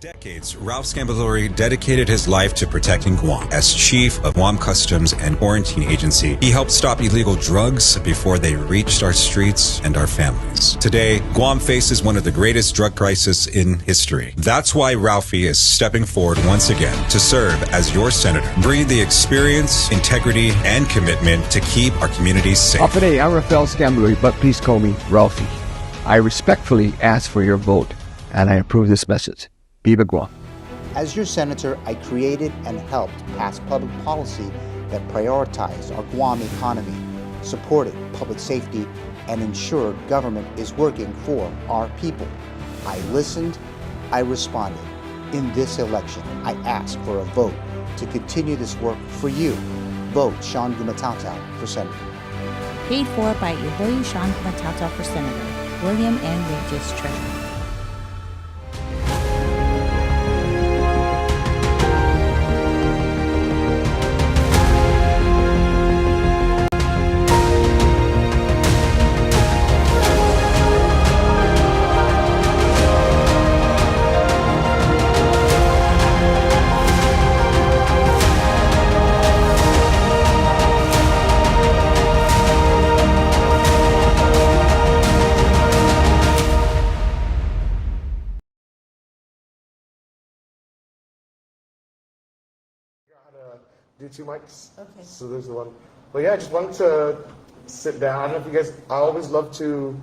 decades, Ralph Scambalori dedicated his life to protecting Guam. As chief of Guam Customs and Quarantine Agency, he helped stop illegal drugs before they reached our streets and our families. Today, Guam faces one of the greatest drug crises in history. That's why Ralphie is stepping forward once again to serve as your senator, bringing the experience, integrity, and commitment to keep our communities safe. Today, I'm Rafael Scambalori, but please call me Ralphie. I respectfully ask for your vote, and I approve this message. Viva Guam. As your senator, I created and helped pass public policy that prioritized our Guam economy, supported public safety, and ensured government is working for our people. I listened, I responded. In this election, I ask for a vote to continue this work for you. Vote Sean Gumatauta for Senator. Paid for by Iloy Sean Gumatauta for Senator, William N. Regis, Treasurer. Do two mics. Okay. So there's the one. But yeah, I just wanted to sit down. I don't know if you guys. I always love to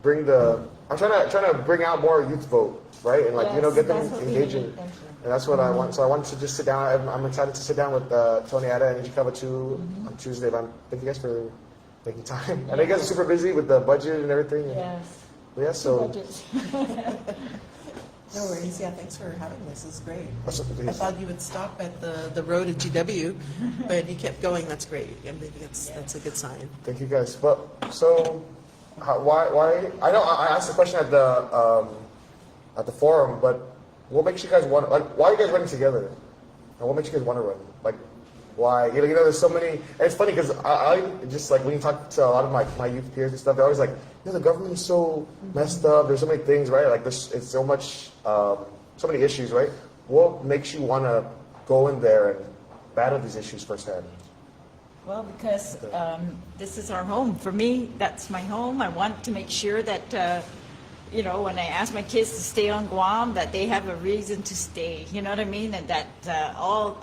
bring the. I'm trying to bring out more youth vote, right? And get them engaging. And that's what I want. So I wanted to just sit down. I'm excited to sit down with Tony Ada and Ichikawa too on Tuesday. But thank you guys for making time. I know you guys are super busy with the budget and everything. Yes. Yeah. So. No worries. Yeah, thanks for having this. This is great. I thought you would stop at the road at GW, but you kept going. That's great. I think that's a good sign. Thank you guys. But so, why? I know I asked the question at the forum, but what makes you guys want? Like, why are you guys running together? And what makes you guys want to run? Like, why? There's so many. And it's funny because I just like when you talk to a lot of my youth peers and stuff, they're always like, the government is so messed up. There's so many things, right? Like, it's so much, so many issues, right? What makes you want to go in there and battle these issues firsthand? Well, because this is our home. For me, that's my home. I want to make sure that, when I ask my kids to stay on Guam, that they have a reason to stay. You know what I mean? And that all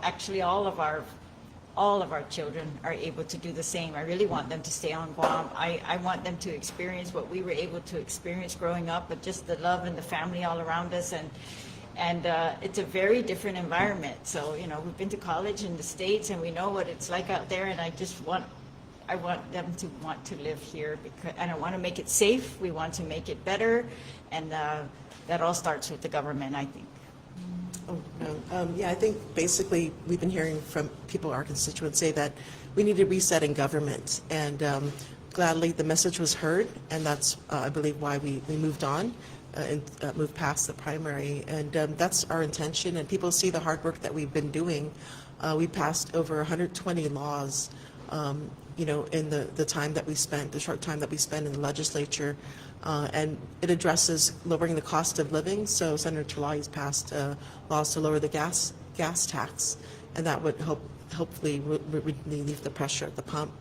of our children are able to do the same. I really want them to stay on Guam. I want them to experience what we were able to experience growing up, but just the love and the family all around us. And it's a very different environment. So, we've been to college in the States and we know what it's like out there, and I want them to want to live here, and I want to make it safe. We want to make it better, and that all starts with the government, I think. Oh, no. I think basically we've been hearing from people, our constituents, say that we need a reset in government, and gladly the message was heard, and that's, I believe, why we moved on and moved past the primary, and that's our intention, and people see the hard work that we've been doing. We passed over 120 laws, in the time that we spent, the short time that we spent in the legislature, and it addresses lowering the cost of living. So Senator Terlaje has passed laws to lower the gas tax, and that would hopefully relieve the pressure at the pump.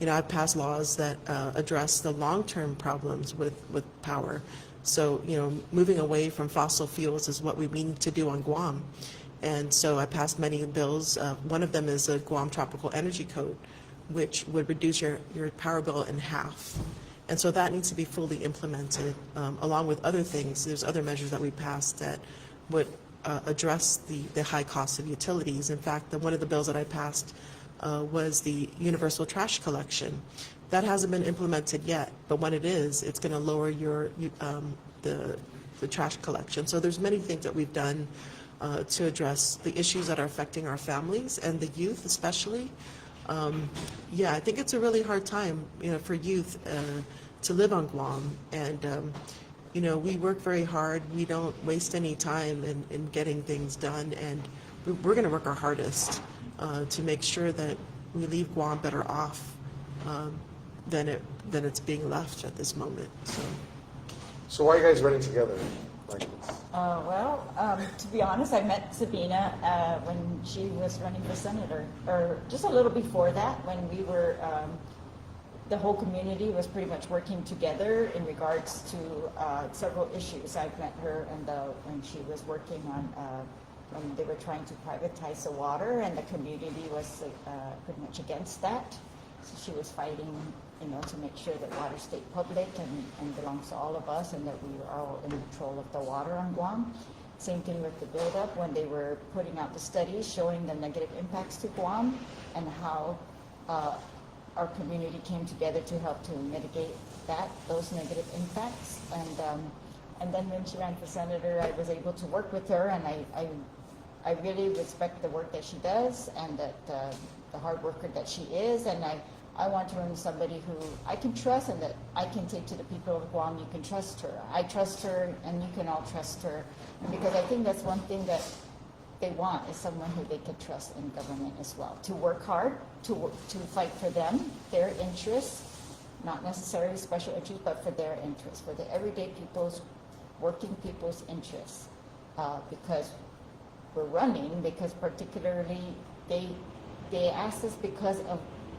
I've passed laws that address the long-term problems with power. So moving away from fossil fuels is what we need to do on Guam, and so I passed many bills. One of them is a Guam Tropical Energy Code, which would reduce your power bill in half. And so that needs to be fully implemented, along with other things. There's other measures that we passed that would address the high cost of utilities. In fact, one of the bills that I passed was the universal trash collection. That hasn't been implemented yet, but when it is, it's going to lower the trash collection. So there's many things that we've done to address the issues that are affecting our families and the youth especially. I think it's a really hard time, for youth to live on Guam, and we work very hard. We don't waste any time in getting things done, and we're going to work our hardest to make sure that we leave Guam better off than it's being left at this moment. So why are you guys running together? To be honest, I met Sabina when she was running for senator, or just a little before that, when we were, the whole community was pretty much working together in regards to several issues. I've met her when she was working on, when they were trying to privatize the water, and the community was pretty much against that. So she was fighting, to make sure that water stayed public and belongs to all of us, and that we were all in control of the water on Guam. Same thing with the buildup when they were putting out the studies showing the negative impacts to Guam, and how our community came together to help to mitigate those negative impacts. And then when she ran for senator, I was able to work with her, and I really respect the work that she does, and that the hard worker that she is, and I want to run somebody who I can trust, and that I can take to the people of Guam. You can trust her. I trust her, and you can all trust her. And because I think that's one thing that they want, is someone who they can trust in government as well. To work hard, to fight for them, their interests, not necessarily special interests, but for their interests, for the everyday people's, working people's interests. Because we're running, because particularly they asked us because of,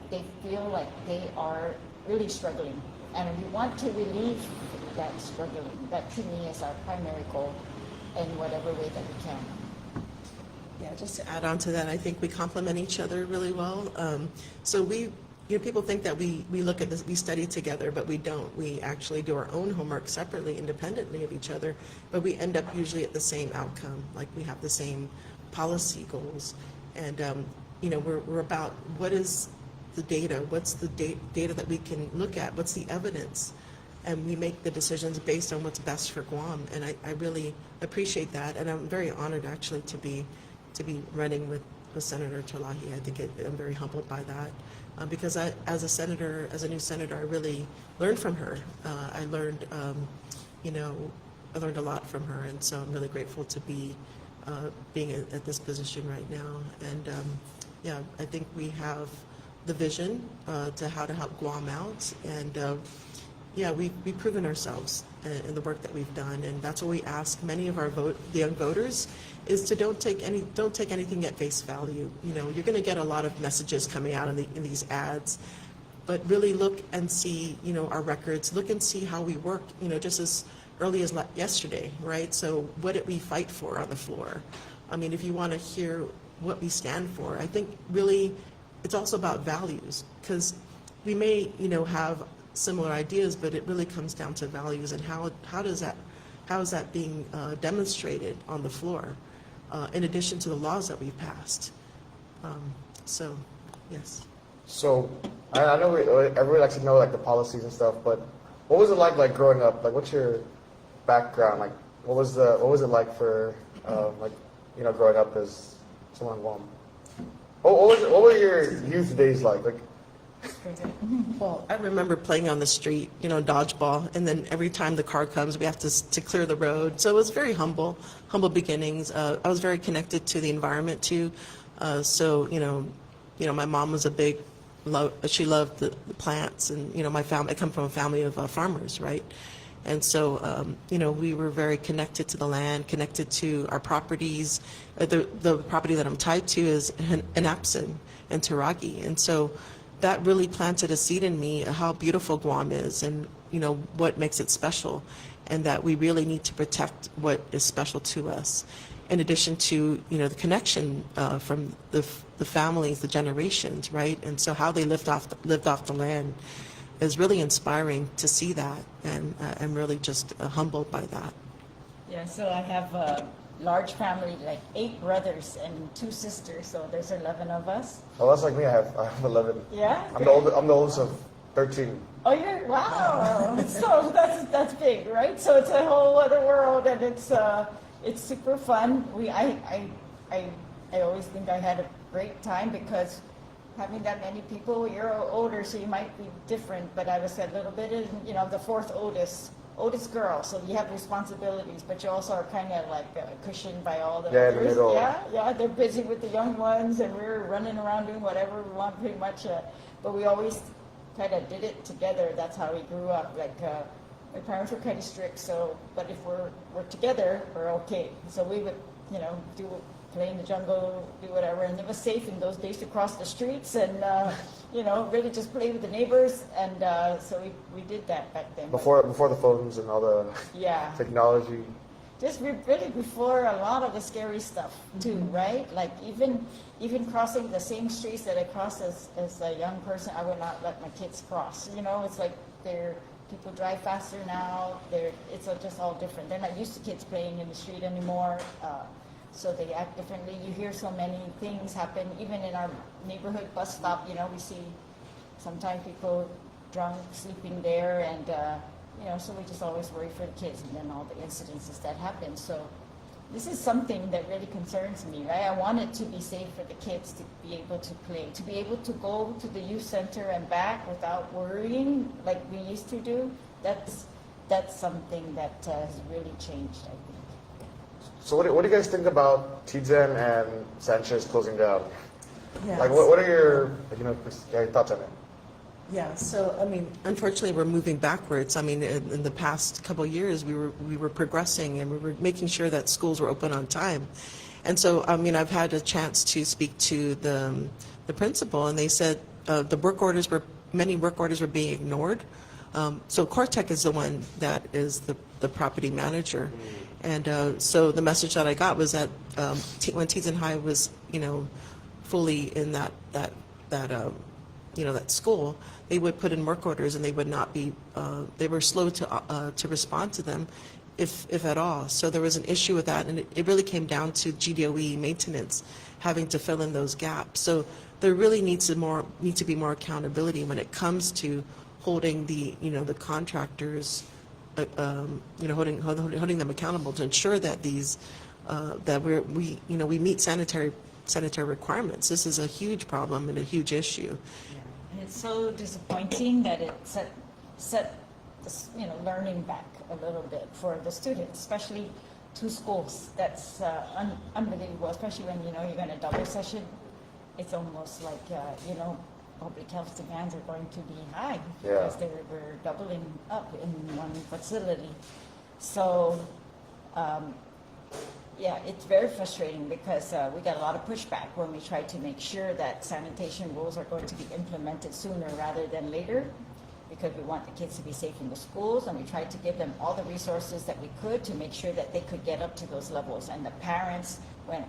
they feel like they are really struggling, and we want to relieve that struggling. That to me is our primary goal in whatever way that we can. Yeah, just to add on to that, I think we complement each other really well. So people think that we look at this, we study together, but we don't. We actually do our own homework separately, independently of each other, but we end up usually at the same outcome. Like, we have the same policy goals, and we're about what is the data, what's the data that we can look at, what's the evidence, and we make the decisions based on what's best for Guam. And I really appreciate that, and I'm very honored actually to be running with Senator Terlaje. I think I'm very humbled by that, because as a new senator, I really learned from her. I learned a lot from her, and so I'm really grateful to be being at this position right now. And I think we have the vision to how to help Guam out, and we've proven ourselves in the work that we've done, and that's what we ask many of our the young voters, is to don't take anything at face value. You're going to get a lot of messages coming out in these ads, but really look and see our records, look and see how we work, just as early as yesterday, right? So what did we fight for on the floor? I mean, if you want to hear what we stand for, I think really it's also about values, because we may have similar ideas, but it really comes down to values, and how is that being demonstrated on the floor, in addition to the laws that we've passed. So yes. So I know everybody likes to know like the policies and stuff, but what was it like growing up? Like, what's your background? Like, what was it like for growing up as someone in Guam? What were your youth days like? Well, I remember playing on the street, dodgeball, and then every time the car comes, we have to clear the road. So it was very humble beginnings. I was very connected to the environment too. So my mom was she loved the plants, and my family. I come from a family of farmers, right? And so we were very connected to the land, connected to our properties. The property that I'm tied to is Anapsan and Terlaje, and so that really planted a seed in me how beautiful Guam is, and what makes it special, and that we really need to protect what is special to us. In addition to the connection from the families, the generations, right? And so how they lived off the land is really inspiring to see that, and I'm really just humbled by that. Yeah, so I have a large family, like 8 brothers and 2 sisters, so there's 11 of us. Oh, that's like me. I have 11. Yeah? I'm the oldest of 13. Oh, wow. So that's big, right? So it's a whole other world, and it's super fun. I always think I had a great time, because having that many people, you're older, so you might be different, but I was a little bit, the 4th oldest girl, so you have responsibilities, but you also are kind of like cushioned by all the others. In the middle. Yeah, they're busy with the young ones, and we're running around doing whatever we want, pretty much. But we always kind of did it together. That's how we grew up. Like my parents were kind of strict, so, but if we're together, we're okay. So we would, play in the jungle, do whatever, and it was safe in those days to cross the streets and, really just play with the neighbors, and so we did that back then. Before the phones and all the Yeah. technology. Just really before a lot of the scary stuff too, right? Like even crossing the same streets that I crossed as a young person, I would not let my kids cross. It's like people drive faster now. It's just all different. They're not used to kids playing in the street anymore, so they act differently. You hear so many things happen, even in our neighborhood bus stop. We see sometimes people drunk sleeping there, and so we just always worry for the kids, and then all the incidences that happen. So this is something that really concerns me, right? I want it to be safe for the kids to be able to play, to be able to go to the youth center and back without worrying like we used to do. That's something that has really changed, I think. So what do you guys think about Tizen and Sanchez closing down? Yes. Like, what are your thoughts on it? Yeah, so unfortunately, we're moving backwards. In the past couple of years, we were progressing, and we were making sure that schools were open on time. And so, I've had a chance to speak to the principal, and they said many work orders were being ignored. So Cortec is the one that is the property manager, and so the message that I got was that when Tizen High was fully in that school, they would put in work orders, and they would not be. They were slow to respond to them, if at all. So there was an issue with that, and it really came down to GDOE maintenance having to fill in those gaps. So there really needs to be more accountability when it comes to holding the contractors, holding them accountable to ensure that that we meet sanitary requirements. This is a huge problem and a huge issue. And it's so disappointing that it set learning back a little bit for the students, especially two schools. That's unbelievable, especially when you're in a double session. It's almost like public health demands are going to be high because we're doubling up in one facility. So it's very frustrating because we got a lot of pushback when we try to make sure that sanitation rules are going to be implemented sooner rather than later, because we want the kids to be safe in the schools, and we tried to give them all the resources that we could to make sure that they could get up to those levels. And the parents went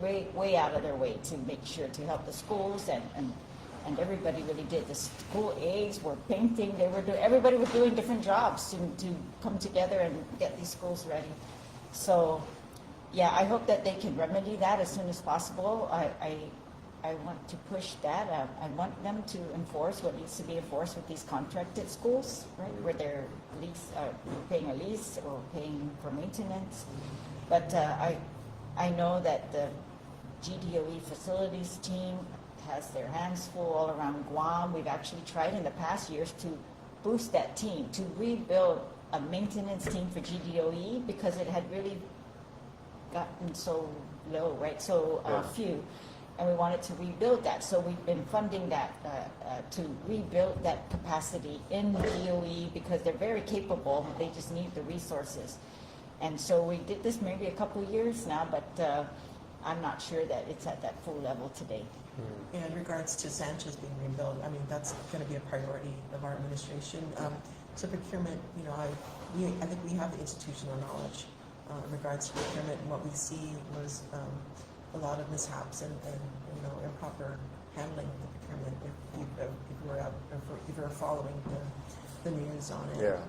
way out of their way to make sure to help the schools, and everybody really did. The school aides were painting, everybody was doing different jobs to come together and get these schools ready. So I hope that they can remedy that as soon as possible. I want to push that. I want them to enforce what needs to be enforced with these contracted schools, right, where they're paying a lease or paying for maintenance. But I know that the GDOE facilities team has their hands full all around Guam. We've actually tried in the past years to boost that team, to rebuild a maintenance team for GDOE, because it had really gotten so low, right? So few, and we wanted to rebuild that. So we've been funding that to rebuild that capacity in the DOE, because they're very capable. They just need the resources. And so we did this maybe a couple of years now, but I'm not sure that it's at that full level today. In regards to Sanchez being rebuilt, that's going to be a priority of our administration. So procurement, I think we have the institutional knowledge in regards to procurement, and what we see was a lot of mishaps and improper handling of the procurement. If you were following the news on it,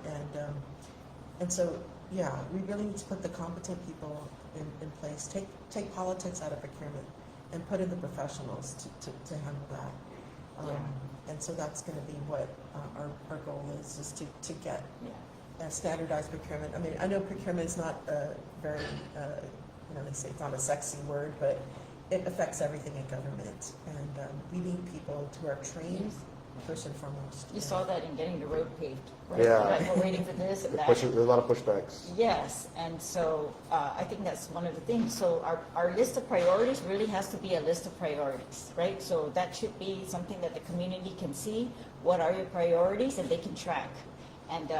and so we really need to put the competent people in place. Take politics out of procurement and put in the professionals to handle that. And so that's going to be what our goal is to get standardized procurement. I know procurement is not a very, they say it's not a sexy word, but it affects everything in government. And we need people who are trained, first and foremost. You saw that in getting the road paved, right? Yeah. Like, we're waiting for this and that. There's a lot of pushbacks. Yes, and so I think that's one of the things. So our list of priorities really has to be a list of priorities, right? So that should be something that the community can see. What are your priorities? And they can track. And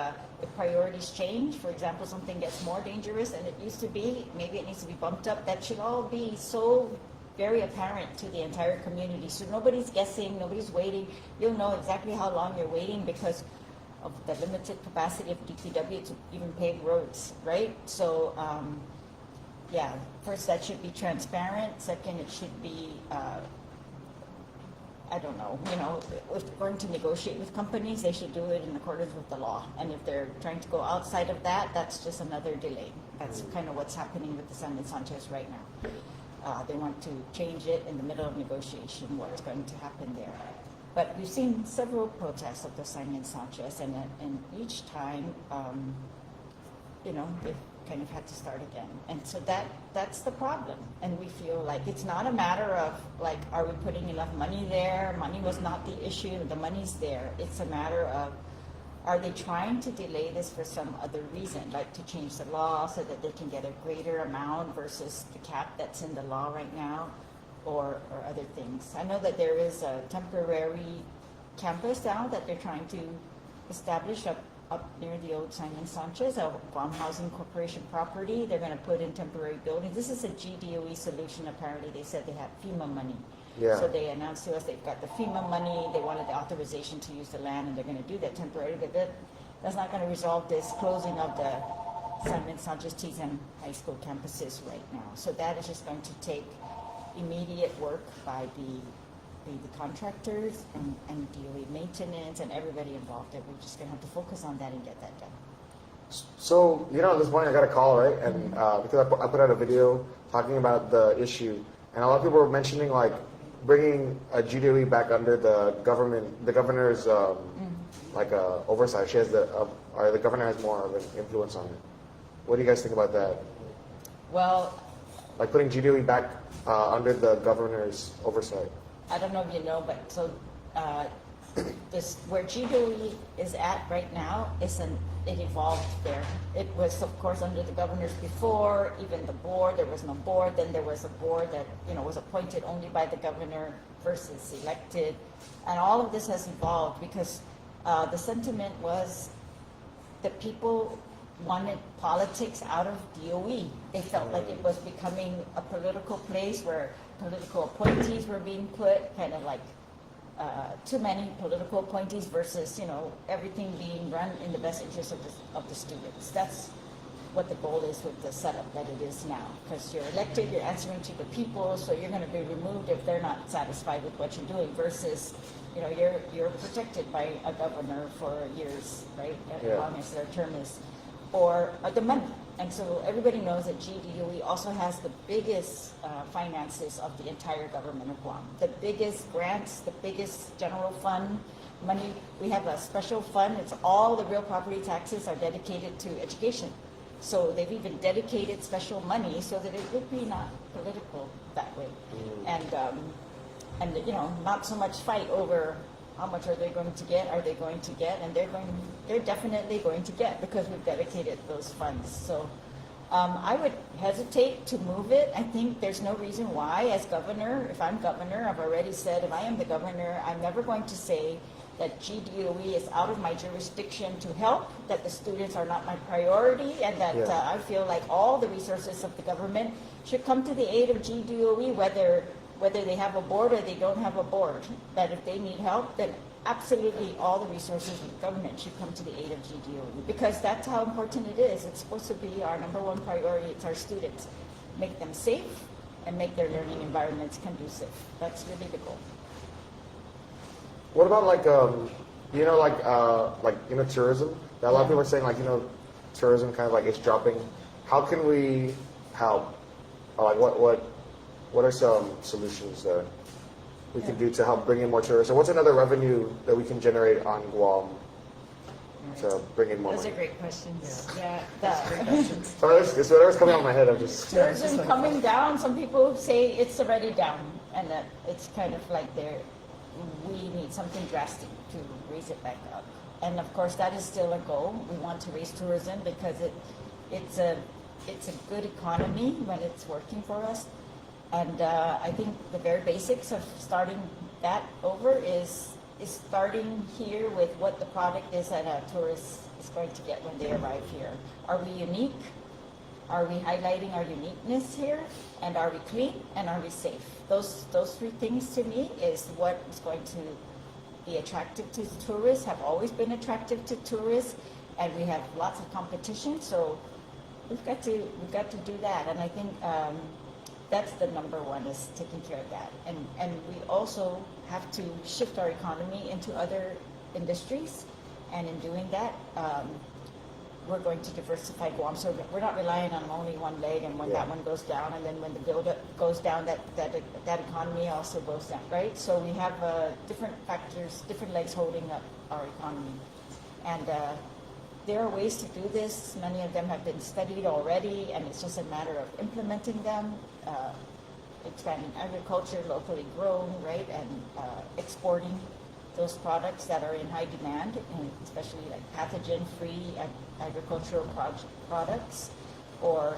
if priorities change, for example, something gets more dangerous than it used to be, maybe it needs to be bumped up. That should all be so very apparent to the entire community. So nobody's guessing, nobody's waiting. You'll know exactly how long you're waiting because of the limited capacity of DPW to even pave roads, right? So, yeah, first that should be transparent. Second, it should be, I don't know, if they're going to negotiate with companies, they should do it in accordance with the law. And if they're trying to go outside of that, that's just another delay. That's kind of what's happening with the San Sanchez right now. They want to change it in the middle of negotiation, what's going to happen there. But we've seen several protests of the San Sanchez, and each time, they've kind of had to start again. And so that's the problem. And we feel like it's not a matter of, like, are we putting enough money there? Money was not the issue. The money's there. It's a matter of, are they trying to delay this for some other reason, like to change the law so that they can get a greater amount versus the cap that's in the law right now, or other things? I know that there is a temporary campus now that they're trying to establish up near the old Simon Sanchez, a Guam Housing Corporation property. They're going to put in temporary buildings. This is a GDOE solution. Apparently, they said they had FEMA money. Yeah. So they announced to us they've got the FEMA money. They wanted the authorization to use the land, and they're going to do that temporarily. But that's not going to resolve this closing of the Simon Sanchez Tizan High School campuses right now. So that is just going to take immediate work by the contractors and DOE maintenance and everybody involved. That we're just going to have to focus on that and get that done. So, at this point I got a call, right? And because I put out a video talking about the issue, and a lot of people were mentioning, like, bringing a GDOE back under the governor's oversight. She has the governor has more of an influence on it. What do you guys think about that? Well, like putting GDOE back under the governor's oversight. I don't know if you know, but so this where GDOE is at right now it evolved there. It was, of course, under the governors before, even the board. There was no board. Then there was a board that was appointed only by the governor versus elected, and all of this has evolved because the sentiment was that people wanted politics out of DOE. They felt like it was becoming a political place where political appointees were being put, kind of like too many political appointees versus, everything being run in the best interest of the students. That's what the goal is with the setup that it is now. Because you're elected, you're answering to the people, so you're going to be removed if they're not satisfied with what you're doing versus, you're protected by a governor for years, right? As long as their term is, or the money. And so everybody knows that GDOE also has the biggest finances of the entire government of Guam. The biggest grants, the biggest general fund money. We have a special fund. It's all the real property taxes are dedicated to education. So they've even dedicated special money so that it would be not political that way. And not so much fight over how much are they going to get, and they're definitely going to get because we've dedicated those funds. So I would hesitate to move it. I think there's no reason why, as governor, if I'm governor, I've already said if I am the governor, I'm never going to say that GDOE is out of my jurisdiction to help, that the students are not my priority, and that I feel like all the resources of the government should come to the aid of GDOE, whether they have a board or they don't have a board. That if they need help, then absolutely all the resources of the government should come to the aid of GDOE, because that's how important it is. It's supposed to be our number one priority. It's our students. Make them safe and make their learning environments conducive. That's really the goal. What about tourism? A lot of people are saying tourism kind of like it's dropping. How can we help? What are some solutions that we can do to help bring in more tourists? And what's another revenue that we can generate on Guam to bring in more Those money? are great questions. That's great questions. So whatever's coming out of my head, I'm just... Tourism coming down, some people say it's already down, and that it's kind of like we need something drastic to raise it back up. And of course, that is still a goal. We want to raise tourism because it's a good economy when it's working for us. And I think the very basics of starting that over is is starting here with what the product is that a tourist is going to get when they arrive here. Are we unique? Are we highlighting our uniqueness here? And are we clean? And are we safe? Those three things to me is what is going to be attractive to tourists, have always been attractive to tourists, and we have lots of competition, so we've got to do that. And I think that's the number one, is taking care of that. And we also have to shift our economy into other industries, and in doing that, we're going to diversify Guam, so that we're not relying on only one leg, and when that one goes down, and then when the build-up goes down, that economy also goes down, right? So we have different factors, different legs holding up our economy. And there are ways to do this. Many of them have been studied already, and it's just a matter of implementing them, expanding agriculture, locally grown, right, and exporting those products that are in high demand, and especially like pathogen-free agricultural products, or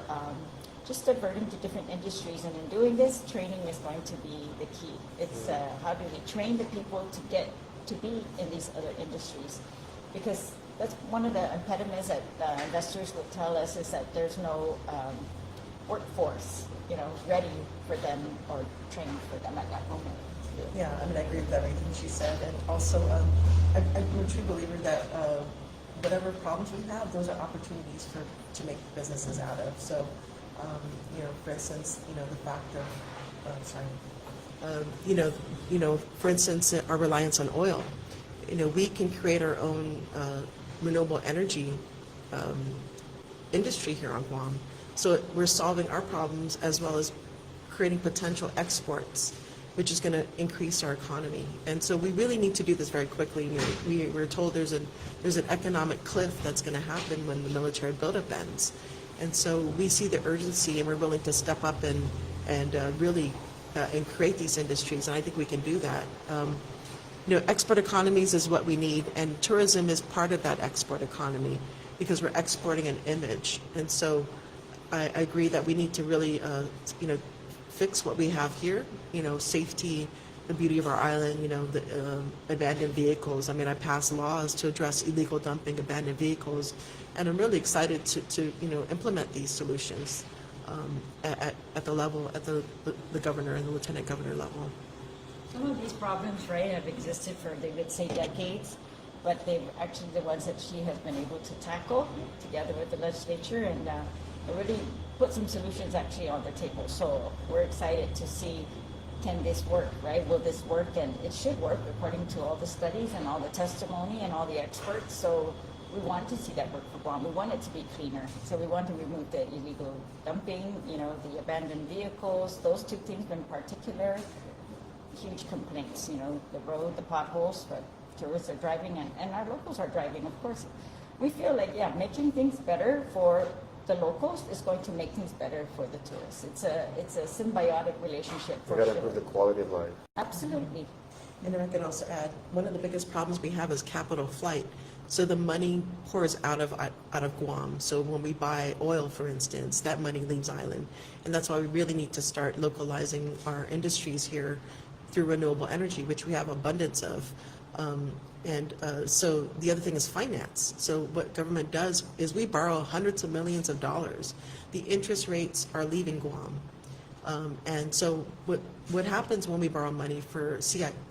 just diverting to different industries. And in doing this, training is going to be the key. It's how do we train the people to get to be in these other industries? Because that's one of the impediments that investors would tell us, is that there's no workforce, ready for them or trained for them at that moment. Yeah, I mean, I agree with everything she said, and also I'm a true believer that whatever problems we have, those are opportunities to make businesses out of. So, for instance, the fact of, for instance, our reliance on oil. We can create our own renewable energy industry here on Guam. So we're solving our problems as well as creating potential exports, which is going to increase our economy. And so we really need to do this very quickly. We're told there's an economic cliff that's going to happen when the military buildup ends. And so we see the urgency, and we're willing to step up and really and create these industries. And I think we can do that. Export economies is what we need, and tourism is part of that export economy, because we're exporting an image. And so I agree that we need to really, fix what we have here, safety, the beauty of our island, the abandoned vehicles. I mean, I passed laws to address illegal dumping, abandoned vehicles, and I'm really excited to implement these solutions at the level, at the governor and the lieutenant governor level. Some of these problems, right, have existed for, they would say, decades, but they're actually the ones that she has been able to tackle together with the legislature, and really put some solutions actually on the table. So we're excited to see, can this work, right? Will this work? And it should work according to all the studies and all the testimony and all the experts. So we want to see that work for Guam. We want it to be cleaner. So we want to remove the illegal dumping, the abandoned vehicles, those two things in particular. Huge complaints, the road, the potholes, but tourists are driving, and our locals are driving, of course. We feel like, making things better for the locals is going to make things better for the tourists. It's a symbiotic relationship. We got to improve the quality of life. Absolutely. And then I can also add, one of the biggest problems we have is capital flight. So the money pours out of Guam. So when we buy oil, for instance, that money leaves island. And that's why we really need to start localizing our industries here through renewable energy, which we have abundance of. So the other thing is finance. So what government does is we borrow hundreds of millions of dollars. The interest rates are leaving Guam. And so what happens when we borrow money for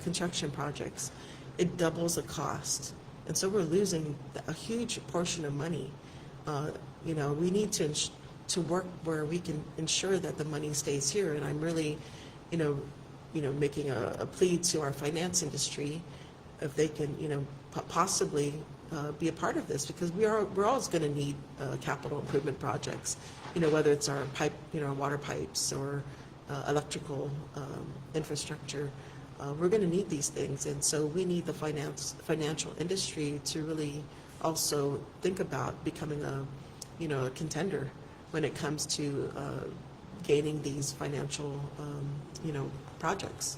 construction projects, it doubles the cost. And so we're losing a huge portion of money. We need to work where we can ensure that the money stays here. And I'm really, making a plea to our finance industry, if they can, possibly be a part of this, because we're always going to need capital improvement projects, whether it's our water pipes or electrical infrastructure. We're going to need these things, and so we need the financial industry to really also think about becoming a contender when it comes to gaining these financial projects.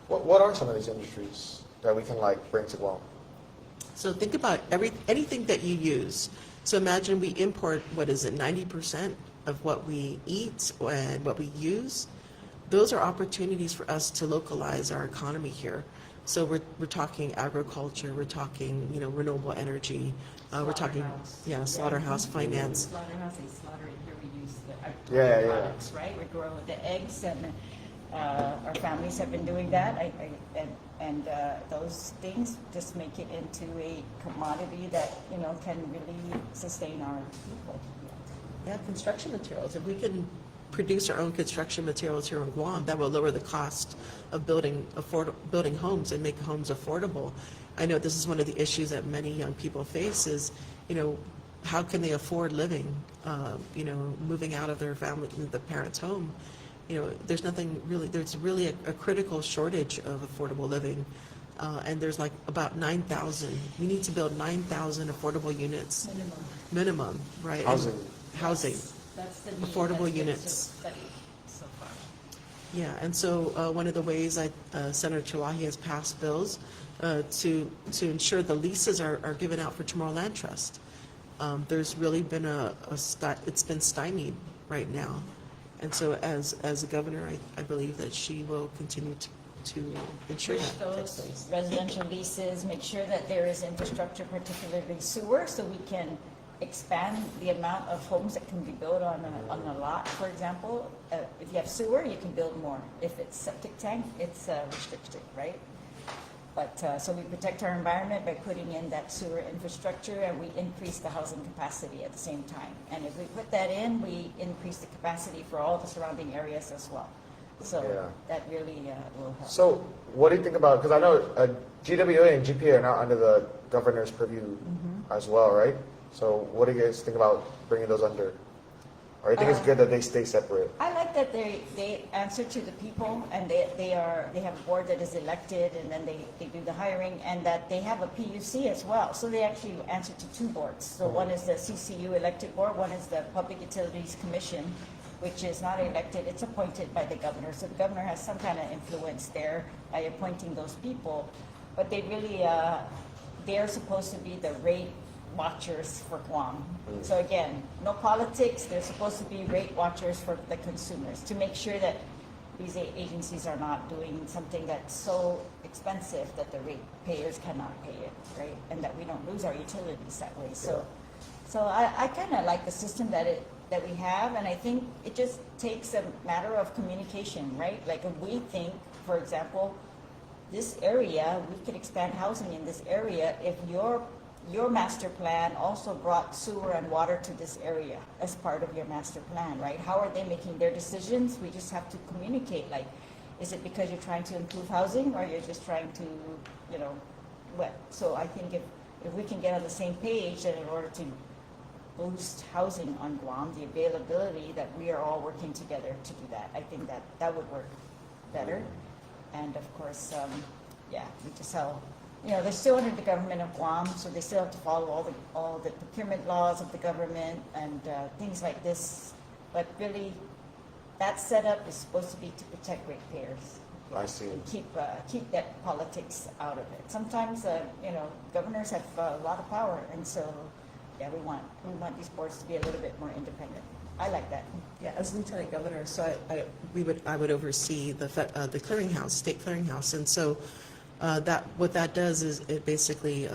What are some of these industries that we can bring to Guam? So think about anything that you use. So imagine we import, 90% of what we eat and what we use. Those are opportunities for us to localize our economy here. So we're talking agriculture, we're talking, renewable energy, we're talking, slaughterhouse finance. Slaughterhouse, they slaughter it here, we use the Yeah. products, right? We grow the eggs, and our families have been doing that. And those things just make it into a commodity that, can really sustain our people. Yeah, construction materials. If we can produce our own construction materials here in Guam, that will lower the cost of building homes and make homes affordable. I know this is one of the issues that many young people face is, how can they afford living, moving out of their family, the parents' home. There's really a critical shortage of affordable living. And there's like about 9,000. We need to build 9,000 affordable units. Minimum, right? Housing. That's the need Affordable that's been units. studied so far. Yeah, and so one of the ways Senator Terlaje has passed bills to ensure the leases are given out for Chamorro Land Trust. There's really been it's been stymied right now. And so as a governor, I believe that she will continue to ensure Push that takes those place. residential leases, make sure that there is infrastructure, particularly sewer, so we can expand the amount of homes that can be built on a lot, for example. If you have sewer, you can build more. If it's septic tank, it's restricted, right? But so we protect our environment by putting in that sewer infrastructure, and we increase the housing capacity at the same time. And if we put that in, we increase the capacity for all the surrounding areas as well. So that really will help. So what do you think about, because I know GWA and GPA are now under the governor's purview as well, right? So what do you guys think about bringing those under? Or you think it's good that they stay separate? I like that they answer to the people, and they have a board that is elected, and then they do the hiring, and that they have a PUC as well. So they actually answer to two boards. So one is the CCU elected board, one is the Public Utilities Commission, which is not elected, it's appointed by the governor. So the governor has some kind of influence there by appointing those people. But they really, they're supposed to be the rate watchers for Guam. So again, no politics, they're supposed to be rate watchers for the consumers to make sure that these agencies are not doing something that's so expensive that the rate payers cannot pay it, right? And that we don't lose our utilities that way. So I kind of like the system that we have, and I think it just takes a matter of communication, right? Like if we think, for example, this area, we could expand housing in this area if your master plan also brought sewer and water to this area as part of your master plan, right? How are they making their decisions? We just have to communicate, like, is it because you're trying to improve housing, or you're just trying to, so I think if we can get on the same page, that in order to boost housing on Guam, the availability, that we are all working together to do that, I think that would work better. And of course, we just have, they're still under the government of Guam, so they still have to follow all the procurement laws of the government and things like this. But really, that setup is supposed to be to protect ratepayers. I see. And keep that politics out of it. Sometimes, governors have a lot of power, and so we want these boards to be a little bit more independent. I like that. Yeah, as lieutenant governor, so I would oversee the clearinghouse, state clearinghouse, and so what that does is it basically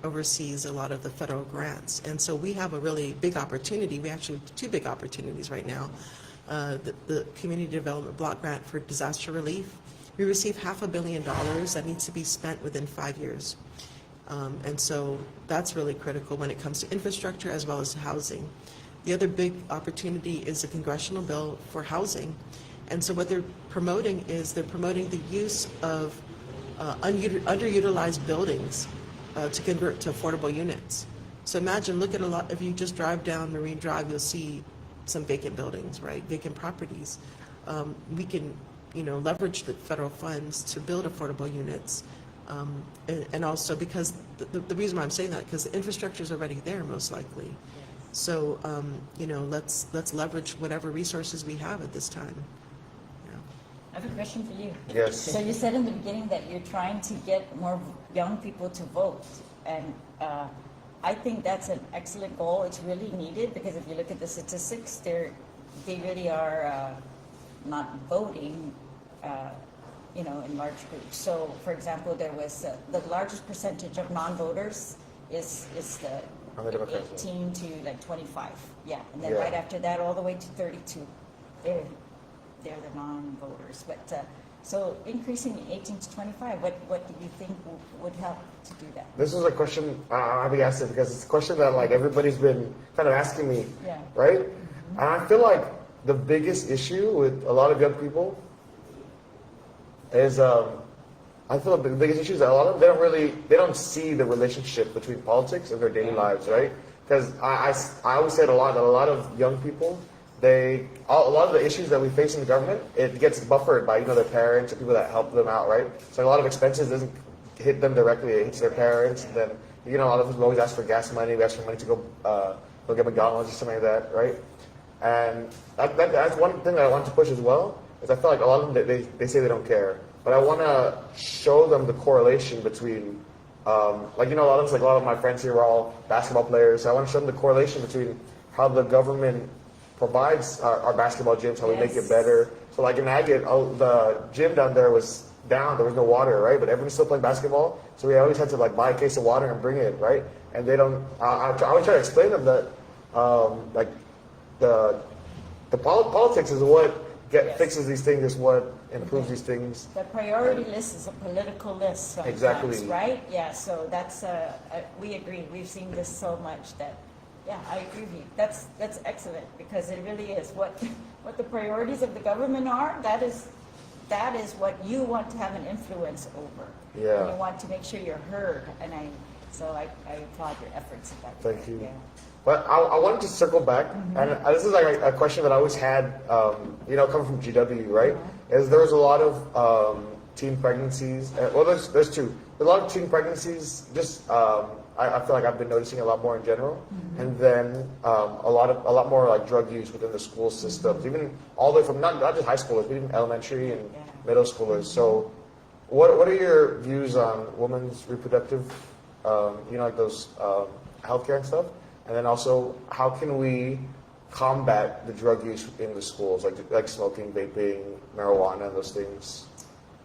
oversees a lot of the federal grants, and so we have a really big opportunity. We actually have two big opportunities right now. The Community Development Block Grant for disaster relief. We receive $500 million that needs to be spent within 5 years, and so that's really critical when it comes to infrastructure as well as housing. The other big opportunity is a congressional bill for housing. And so what they're promoting the use of underutilized buildings to convert to affordable units. So imagine, look at if you just drive down Marine Drive, you'll see some vacant buildings, right? Vacant properties. We can, leverage the federal funds to build affordable units. And also because the reason why I'm saying that, because the infrastructure is already there most likely. So, let's leverage whatever resources we have at this time. I have a question for you. Yes. So you said in the beginning that you're trying to get more young people to vote, and I think that's an excellent goal. It's really needed, because if you look at the statistics, they really are not voting. in large groups. So, for example, there was the largest percentage of non-voters is the On the Democrats, 18 to like 25, yeah, and then Yeah. right after that, all the way to 32, they're the non-voters. But so increasing 18 to 25, what do you think would help to do that? This is a question I'll be asking because it's a question that like everybody's been kind of asking me, Yeah. right? And I feel like the biggest issue with a lot of young people is I feel like the biggest issue is that a lot of them they don't see the relationship between politics and their daily lives, right? Because I always say it a lot that a lot of young people a lot of the issues that we face in the government, it gets buffered by their parents or people that help them out, right? So a lot of expenses doesn't hit them directly; it hits their parents. And then a lot of us always ask for gas money. We ask for money to go get McDonald's or something like that, right? And that's one thing that I want to push as well. Is I feel like a lot of them they say they don't care, but I want to show them the correlation between a lot of my friends here are all basketball players. So I want to show them the correlation between how the government provides our basketball gyms, how we make it better. So like in Agate, the gym down there was down, there was no water, right? But everyone's still playing basketball, so we always had to like buy a case of water and bring it, right? And they don't, I always try to explain to them that the politics is what fixes these things, is what improves these things. The priority list is a political list sometimes, Exactly. right? Yeah, so that's, we agree. We've seen this so much that, yeah, I agree with you. That's excellent, because it really is what the priorities of the government are. That is what you want to have an influence over. Yeah. And you want to make sure you're heard, and I applaud your efforts in that. Thank you. Yeah. But I wanted to circle back, and this is like a question that I always had, coming from GW, right? Is there was a lot of teen pregnancies. Well, there's two. A lot of teen pregnancies. Just I feel like I've been noticing a lot more in general, and then a lot more like drug use within the school systems, even all the way from not just high schoolers, but even elementary and middle schoolers. So, what are your views on women's reproductive, like those healthcare and stuff? And then also, how can we combat the drug use in the schools, like smoking, vaping, marijuana, and those things?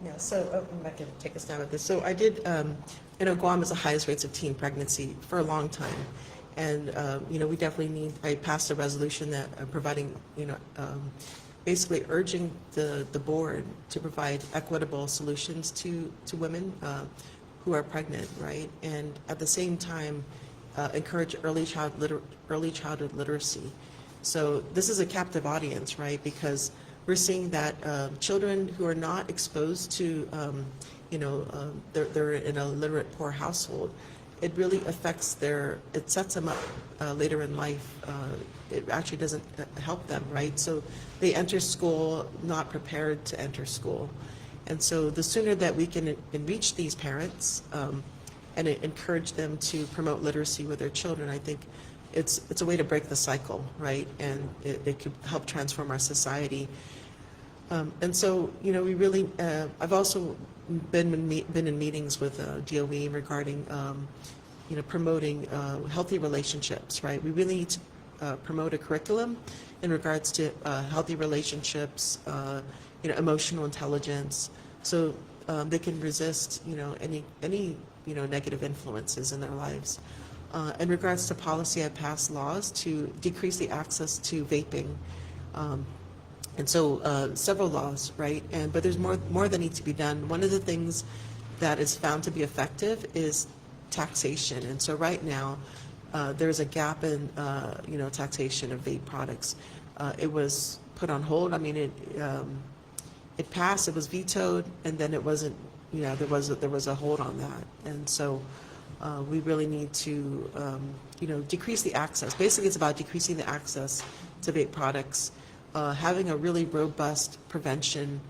Yeah, so I'm not going to take a stab at this. So I did, Guam has the highest rates of teen pregnancy for a long time. And, we definitely I passed a resolution that providing, basically urging the board to provide equitable solutions to women who are pregnant, right? And at the same time, encourage early childhood literacy. So this is a captive audience, right? Because we're seeing that children who are not exposed to, they're in a literate poor household, it really affects it sets them up later in life. It actually doesn't help them, right? So they enter school not prepared to enter school. And so the sooner that we can reach these parents and encourage them to promote literacy with their children, I think it's a way to break the cycle, right? And it could help transform our society. And so, we really, I've also been in meetings with DOE regarding, promoting healthy relationships, right? We really need to promote a curriculum in regards to healthy relationships, emotional intelligence, so they can resist, any negative influences in their lives. In regards to policy, I passed laws to decrease the access to vaping. And so several laws, right? But there's more that needs to be done. One of the things that is found to be effective is taxation. And so right now, there's a gap in, taxation of vape products. It was put on hold. I mean, it passed, it was vetoed, and then it wasn't, there was a hold on that. And so we really need to, decrease the access. Basically, it's about decreasing the access to vape products, having a really robust prevention,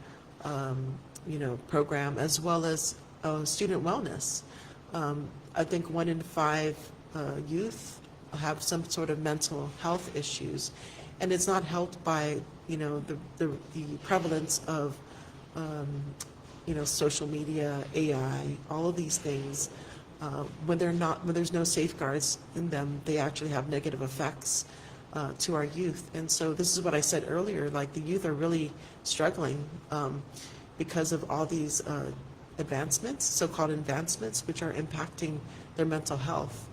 program, as well as student wellness. I think 1 in 5 youth have some sort of mental health issues, and it's not helped by the prevalence of social media, AI, all of these things. When there's no safeguards in them, they actually have negative effects to our youth. And so this is what I said earlier, like the youth are really struggling. because of all these advancements, so-called advancements, which are impacting their mental health.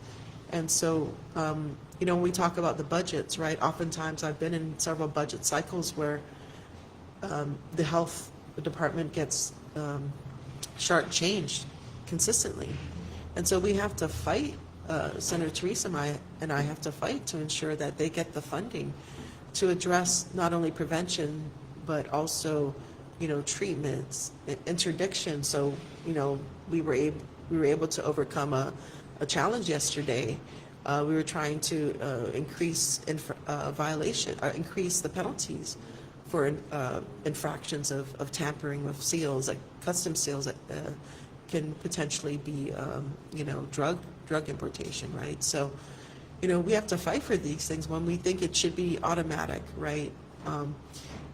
And so, you know, when we talk about the budgets, right, oftentimes I've been in several budget cycles where the health department gets shortchanged consistently. And so we have to fight, Senator Therese and I have to fight to ensure that they get the funding to address not only prevention, but also, you know, treatments, interdiction. So, you know, we were able to overcome a challenge yesterday. We were trying to increase increase the penalties for infractions of tampering with seals, like custom seals that can potentially be, you know, drug importation, right? So, you know, we have to fight for these things when we think it should be automatic, right?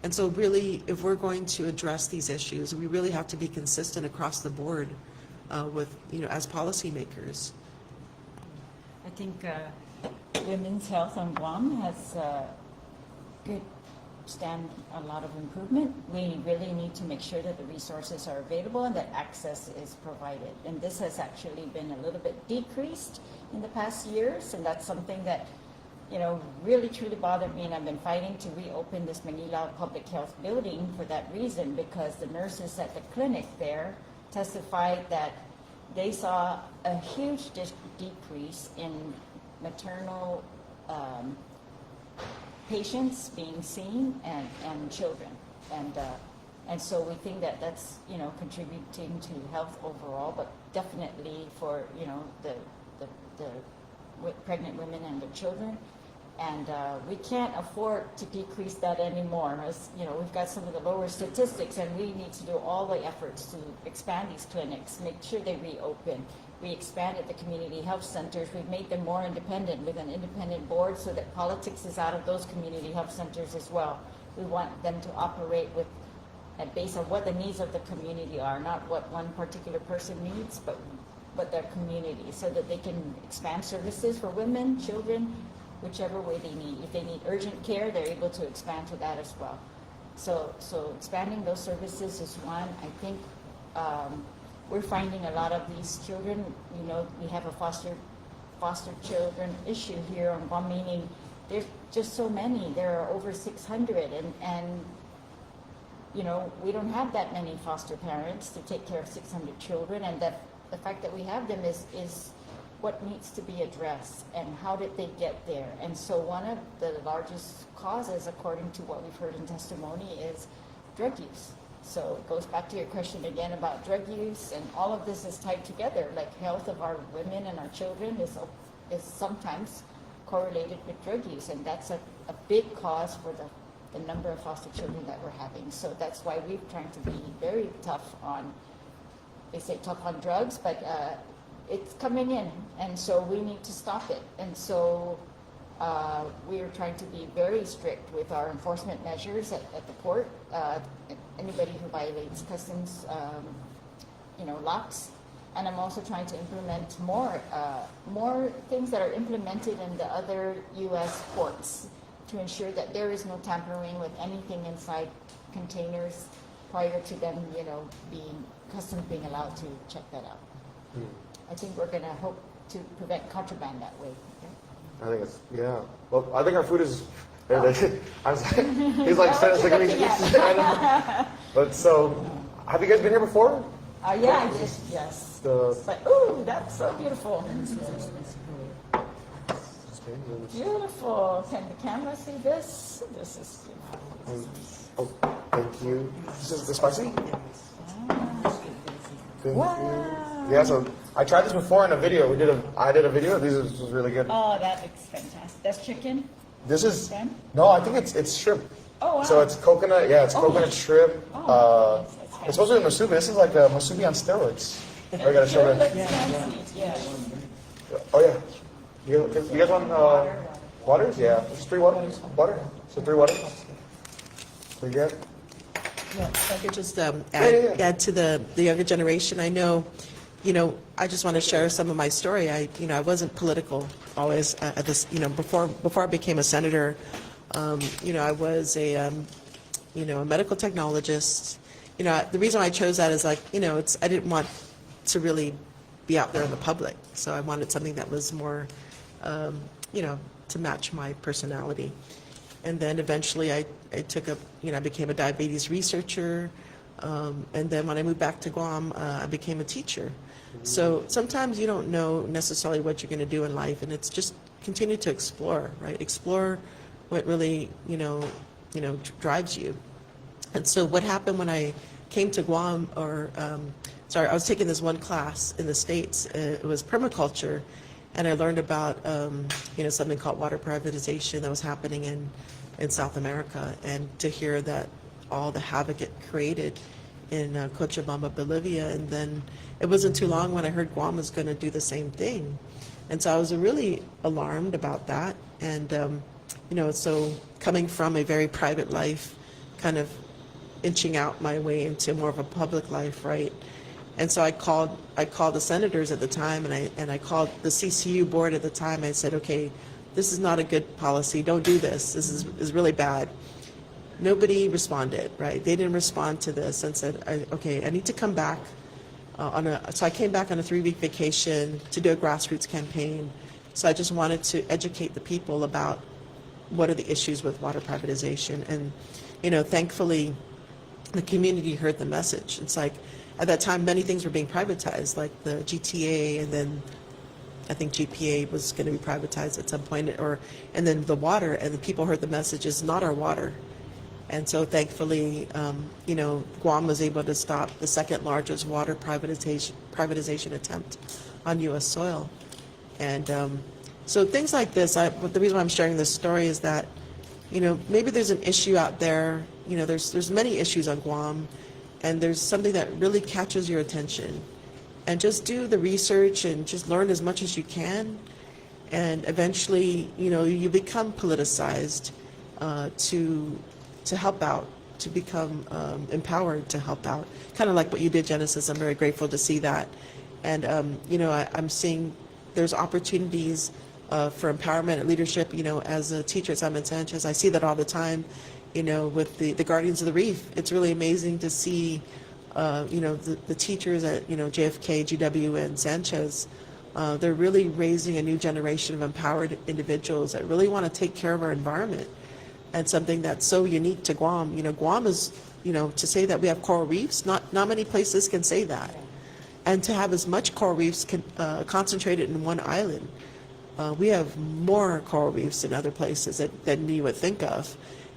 And so really, if we're going to address these issues, we really have to be consistent across the board with, you know, as policymakers. I think women's health on Guam has stand a lot of improvement. We really need to make sure that the resources are available and that access is provided. And this has actually been a little bit decreased in the past years, and that's something that, you know, really truly bothered me, and I've been fighting to reopen this Manila Public Health building for that reason, because the nurses at the clinic there testified that they saw a huge decrease in maternal patients being seen and children, and so we think that that's, you know, contributing to health overall, but definitely for, you know, the pregnant women and the children. And we can't afford to decrease that anymore. As you know, we've got some of the lower statistics, and we need to do all the efforts to expand these clinics, make sure they reopen. We expanded the community health centers. We've made them more independent with an independent board so that politics is out of those community health centers as well. We want them to operate with, based on what the needs of the community are, not what one particular person needs, but their community, so that they can expand services for women, children, whichever way they need. If they need urgent care, they're able to expand to that as well. So expanding those services is one. I think we're finding a lot of these children, you know, we have a foster children issue here on Guam, meaning there's just so many. There are over 600, and you know, we don't have that many foster parents to take care of 600 children, and that the fact that we have them is what needs to be addressed, and how did they get there. And so one of the largest causes, according to what we've heard in testimony, is drug use. So it goes back to your question again about drug use, and all of this is tied together. Like health of our women and our children is sometimes correlated with drug use, and that's a big cause for the number of foster children that we're having. So that's why we're trying to be very tough on, they say tough on drugs, but it's coming in, and so we need to stop it. And so we are trying to be very strict with our enforcement measures at the port. Anybody who violates customs, you know, locks. And I'm also trying to implement more things that are implemented in the other U.S. ports to ensure that there is no tampering with anything inside containers prior to them, you know, customs being allowed to check that out. I think we're going to hope to prevent contraband that way. Okay? I think it's, yeah. Well, I think our food is, I was like, he's like, but so, have you guys been here before? Yeah, yes. But, ooh, that's so beautiful. Beautiful. Can the camera see this? This is beautiful. Oh, thank you. This is the spicy? Thank you. Yeah, so I tried this before in a video. I did a video. This was really good. Oh, that looks fantastic. That's chicken? This is, Then? no, I think it's shrimp. Oh, wow. So it's coconut, yeah, it's coconut shrimp. Oh, It's supposed to be masubi. This is like a masubi on steroids. I gotta show It looks that. fancy, yeah. Oh yeah. You guys want waters? Yeah. It's 3 waters. Water. So 3 waters. So you get. Yeah, if I could just add to the younger generation. I know, you know, I just want to share some of my story. I wasn't political always at this, you know, before I became a senator. You know, I was a medical technologist, the reason I chose that is like, I didn't want to really be out there in the public. So I wanted something that was more, to match my personality. And then eventually I became a diabetes researcher. And then when I moved back to Guam, I became a teacher. So sometimes you don't know necessarily what you're going to do in life, and it's just continue to explore, right? Explore what really, drives you. And so what happened when I came to Guam, I was taking this one class in the States. It was permaculture, and I learned about, something called water privatization that was happening in South America, and to hear that all the havoc it created in Cochabamba, Bolivia. And then it wasn't too long when I heard Guam was going to do the same thing. And so I was really alarmed about that. And, so coming from a very private life, kind of inching out my way into more of a public life, right? And so I called the senators at the time, and I called the CCU board at the time. I said, okay, this is not a good policy. Don't do this. This is really bad. Nobody responded, right? They didn't respond to this, and said, okay, I need to come back so I came back on a 3-week vacation to do a grassroots campaign. So I just wanted to educate the people about what are the issues with water privatization. And, thankfully, the community heard the message. It's like, at that time, many things were being privatized, like the GTA, and then I think GPA was going to be privatized at some point, and then the water, and the people heard the message is not our water. And so thankfully, Guam was able to stop the second largest water privatization attempt on U.S. soil. And so things like this, the reason why I'm sharing this story is that, maybe there's an issue out there, there's many issues on Guam, and there's something that really catches your attention. And just do the research and just learn as much as you can. And eventually, you become politicized to help out, to become empowered to help out. Kind of like what you did, Genesis. I'm very grateful to see that. And, I'm seeing there's opportunities for empowerment and leadership, as a teacher at Simon Sanchez. I see that all the time, with the Guardians of the Reef. It's really amazing to see, the teachers at, JFK, GW, and Sanchez. They're really raising a new generation of empowered individuals that really want to take care of our environment. And something that's so unique to Guam. Guam is, to say that we have coral reefs, not many places can say that. And to have as much coral reefs concentrated in one island. We have more coral reefs in other places than you would think of.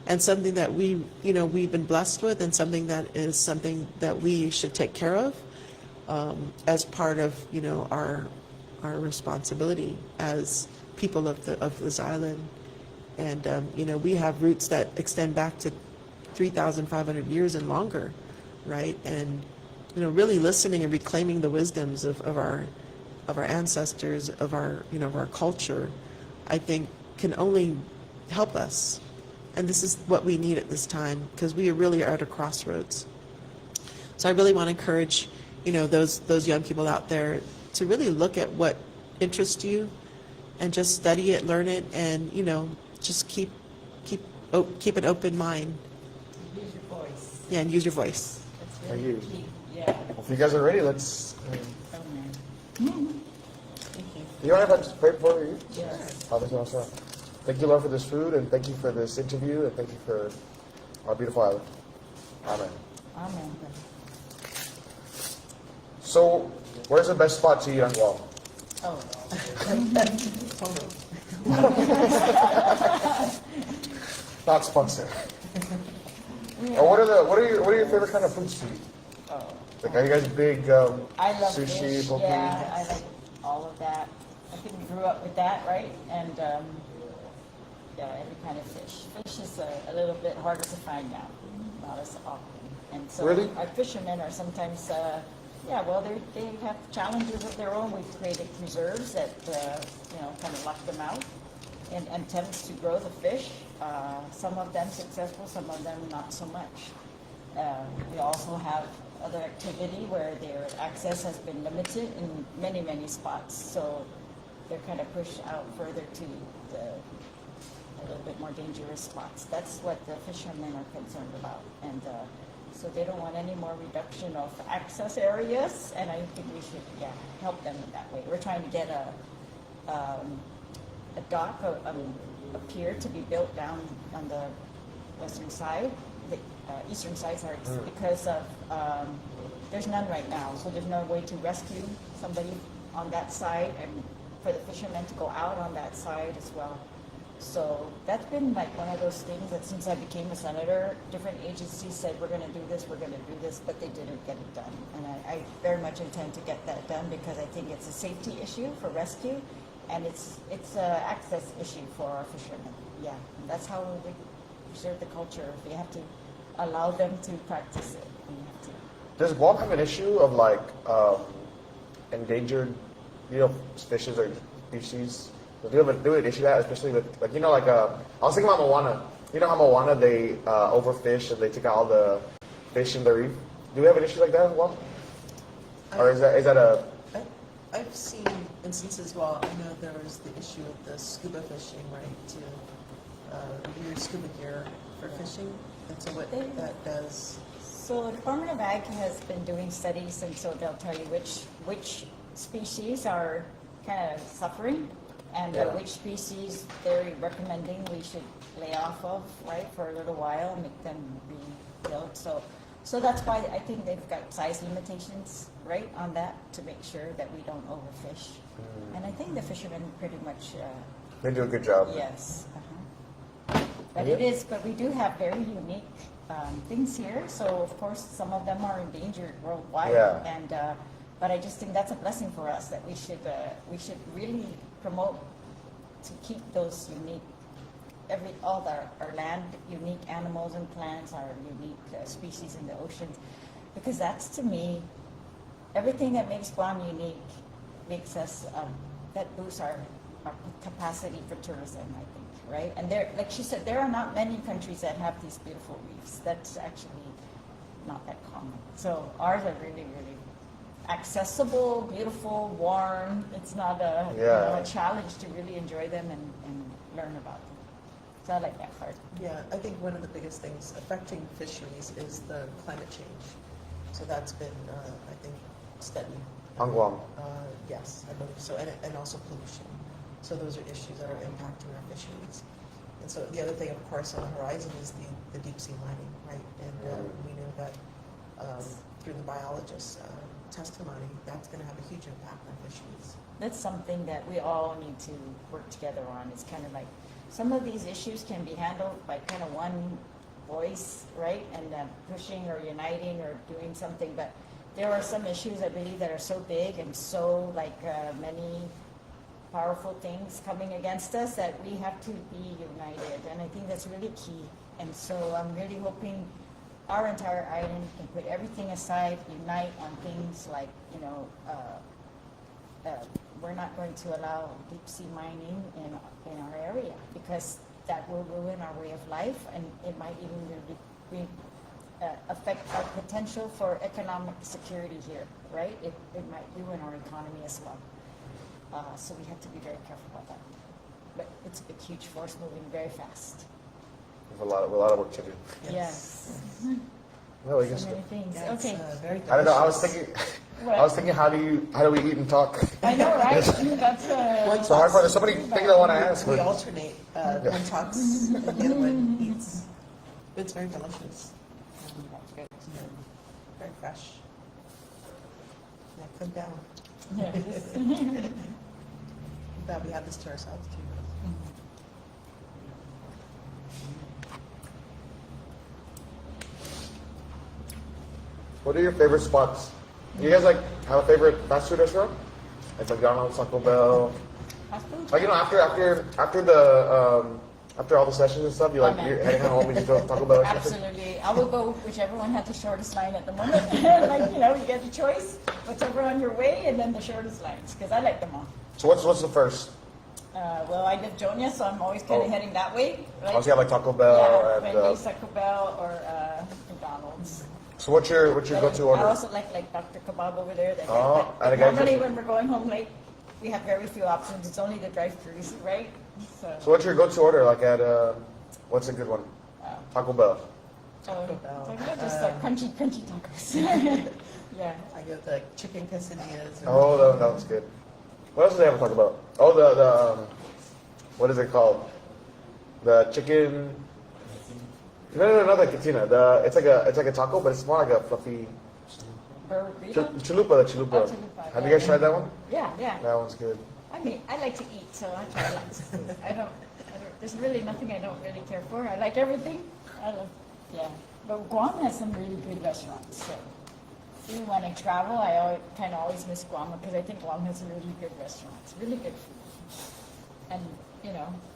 And something that we've been blessed with, and something that we should take care of as part of, our responsibility as people of this island. And, we have roots that extend back to 3,500 years and longer, right? And, really listening and reclaiming the wisdoms of our ancestors, of our culture, I think can only help us. And this is what we need at this time, because we really are at a crossroads. So I really want to encourage, those young people out there to really look at what interests you and just study it, learn it, and, just keep an open mind. Use your voice. Yeah, and use your voice. That's really Thank you. key. Yeah. Well, if you guys are ready, let's. Oh, man. Thank you. You want to have pray for you? Yes. Father, thank you, Lord, for this food, and thank you for this interview, and thank you for our beautiful island. Amen. Amen. So, where's the best spot to eat on Guam? Oh. Not sponsored. Or what are your favorite kind of foods to eat? Oh. Like, are you guys big I love sushi, fish. poke? Yeah, I like all of that. I think we grew up with that, right? And every kind of fish. Fish is a little bit harder to find now, not as often. And so Really? our fishermen are sometimes, they have challenges of their own. We've created preserves that, kind of lock them out in attempts to grow the fish. Some of them successful, some of them not so much. We also have other activity where their access has been limited in many, many spots. So they're kind of pushed out further to a little bit more dangerous spots. That's what the fishermen are concerned about. And So they don't want any more reduction of access areas, and I think we should, help them in that way. We're trying to get a dock, a pier to be built down on the western side, the eastern side, sorry, because of, there's none right now, so there's no way to rescue somebody on that side, and for the fishermen to go out on that side as well. So that's been like one of those things that since I became a senator, different agencies said, we're going to do this, but they didn't get it done. And I very much intend to get that done because I think it's a safety issue for rescue, and it's an access issue for our fishermen. Yeah, and that's how we preserve the culture. We have to allow them to practice it. We have to. Does Guam have an issue of like endangered, fishes or species? Do we have an issue that, especially with like I was thinking about Moana. You know how Moana they overfish and they take out all the fish in the reef. Do we have an issue like that as well? Or is that a? I've seen instances. Well, I know there was the issue with the scuba fishing, right? To use scuba gear for fishing, and so what that does. So the Department of Ag has been doing studies, and so they'll tell you which species are kind of suffering, and which species they're recommending we should lay off of, right, for a little while, make them rebuild. So that's why I think they've got size limitations, right, on that to make sure that we don't overfish. And I think the fishermen pretty much. They do a good job. Yes. But we do have very unique things here. So of course some of them are endangered worldwide. Yeah. And but I just think that's a blessing for us that we should really promote to keep those unique. All our land, unique animals and plants, our unique species in the oceans, because that's to me, everything that makes Guam unique makes us, that boosts our capacity for tourism, I think, right? And there, like she said, there are not many countries that have these beautiful reefs. That's actually not that common. So ours are really, really accessible, beautiful, warm. It's not a challenge to really enjoy them and learn about them. So I like that part. Yeah, I think one of the biggest things affecting fisheries is the climate change. So that's been, I think, steady. On Guam. Yes, I believe so, and also pollution. So those are issues that are impacting our fisheries. And so the other thing, of course, on the horizon is the deep sea mining, right? And we know that through the biologist's testimony, that's going to have a huge impact on fisheries. That's something that we all need to work together on. It's kind of like some of these issues can be handled by kind of one voice, right? And pushing or uniting or doing something. But there are some issues, I believe, that are so big and so many powerful things coming against us that we have to be united. And I think that's really key. And so I'm really hoping our entire island can put everything aside, unite on things like, we're not going to allow deep sea mining in our area because that will ruin our way of life, and it might even really affect our potential for economic security here, right? It might ruin our economy as well. So we have to be very careful about that. But it's a huge force moving very fast. There's a lot of work to do. Yes. Well, I So guess. many things. That's, Okay. very I don't know. I was delicious. thinking, how do we eat and talk? I know, right? That's One So hard talks- part. There's so many things I want to ask. We but- alternate. One talks and the other one eats. It's very delicious. good. Very fresh. Yeah, come down. Yeah. Glad we have this to ourselves too. What are your favorite spots? Do you guys have a favorite fast food restaurant? Like McDonald's, Taco Bell. Fast food? Like after all the sessions and stuff, you're heading home and you go to Taco Bell or something? Absolutely. I will go whichever one had the shortest line at the moment. You get the choice, whichever on your way, and then the shortest lines, because I like them all. So what's the first? Well, I live Jonia, so I'm always kind of heading that way. Right? Also, you have like Taco Bell Yeah, and. Wendy's, Taco Bell, or McDonald's. So what's your go-to order? I also like Dr. Kebab over there. Oh, and again, normally when we're going home late, we have very few options. It's only the drive-thrus, right? So what's your go-to order? Like at what's a good one? Taco Bell. Taco Bell. Just like crunchy tacos. Yeah. I get the chicken quesadillas. Oh, that was good. What else do they have to talk about? Oh, the what is it called? The chicken. No, not the cantina. It's like a taco, but it's more like a fluffy. Burrito? Chalupa. Oh, chalupa, Have you guys tried that one? Yeah. That one's good. I mean, I like to eat, so I try lots. I don't, there's really nothing I don't really care for. I like everything. Yeah. But Guam has some really good restaurants, so if you want to travel, I kind of always miss Guam because I think Guam has really good restaurants, really good food. And,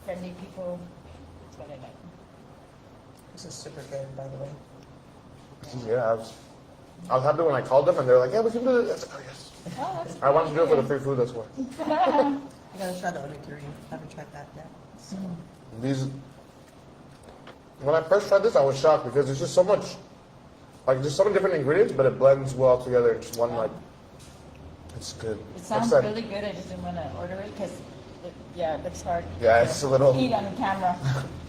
friendly people, that's what I like. This is super good, by the way. Yeah, I was happy when I called them and they were like, yeah, we can do this. I was like, oh, yes. Oh, that's I wanted to do it for the free food, that's why. I gotta try the onigiri. Haven't tried that yet. So. When I first tried this, I was shocked because there's just so much, there's so many different ingredients, but it blends well together in just one, it's good. It sounds really good. I just didn't want to order it because, it looks hard. Yeah, it's a little. Eat on camera.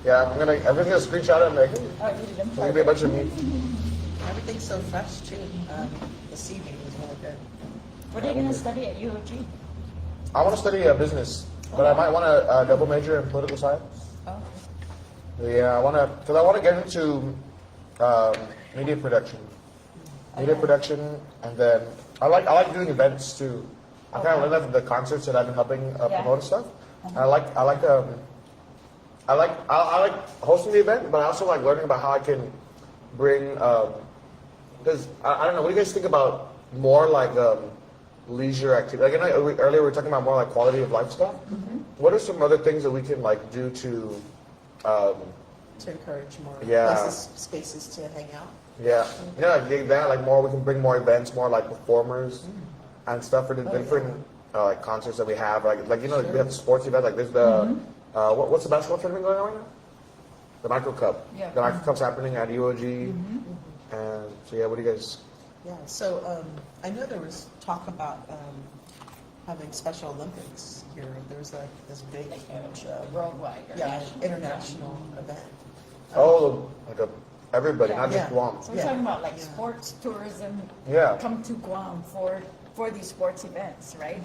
Yeah, I'm gonna screenshot it and like, Oh, you did them. there's gonna be a bunch of meat. Everything's so fresh too. The seaweed is really good. What are you going to study at UOG? I want to study business, but I might want to double major in political science. Oh. Yeah, because I want to get into media production. Media production, and then I like doing events too. I kind of learned that from the concerts that I've been helping promote and stuff. I like hosting the event, but I also like learning about how I can bring. Because I don't know, what do you guys think about more like leisure activity? Like I know earlier we were talking about more like quality of life stuff. What are some other things that we can like do to encourage more Yeah. places, spaces to hang out? Yeah, like that, like more, we can bring more events, more like performers and stuff for the different like concerts that we have. Like we have the sports event. Like there's the what's the basketball tournament going on right now? The Micro Cup. Yeah. The Micro Cup's happening at UOG. And so yeah, what do you guys? Yeah. So I know there was talk about having Special Olympics here. There's like this big, huge, Worldwide. international event. Everybody, not just Yeah. Guam. So we're talking about like sports tourism. Yeah. Come to Guam for these sports events, right?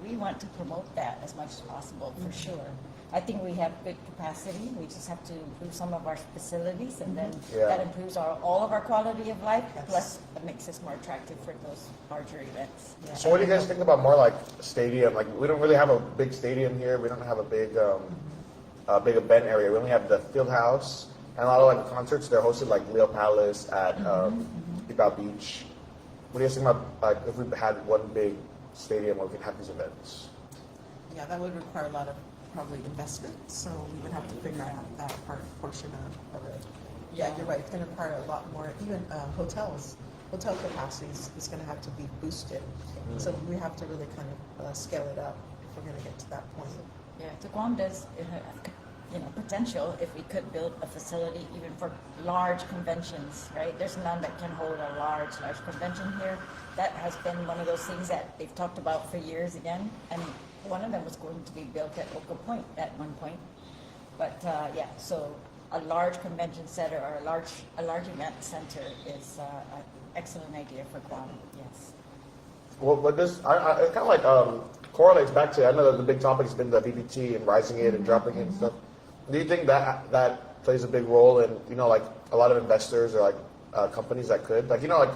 We want to promote that as much as possible, for sure. I think we have good capacity. We just have to improve some of our facilities, and then that improves all of our quality of life. Yes. Plus, it makes us more attractive for those larger events. Yeah. So what do you guys think about more like stadium? Like we don't really have a big stadium here. We don't have a big big event area. We only have the field house, and a lot of like concerts. They're hosted like Leo Palace at Ibao Beach. What do you guys think about like if we had one big stadium where we could have these events? Yeah, that would require a lot of probably investment. So we would have to figure out that portion of it. Yeah, you're right. It's going to require a lot more. Even hotels. Hotel capacity is going to have to be boosted. So we have to really kind of scale it up if we're going to get to that point. Yeah, so Guam does potential if we could build a facility even for large conventions, right? There's none that can hold a large convention here. That has been one of those things that they've talked about for years again, and one of them was going to be built at Local Point at one point. But so a large convention center or a large event center is an excellent idea for Guam. Yes. Well, but this it kind of like correlates back to, I know that the big topic has been the BBT and rising it and dropping it and stuff. Do you think that plays a big role in, like a lot of investors or like companies that could, like, like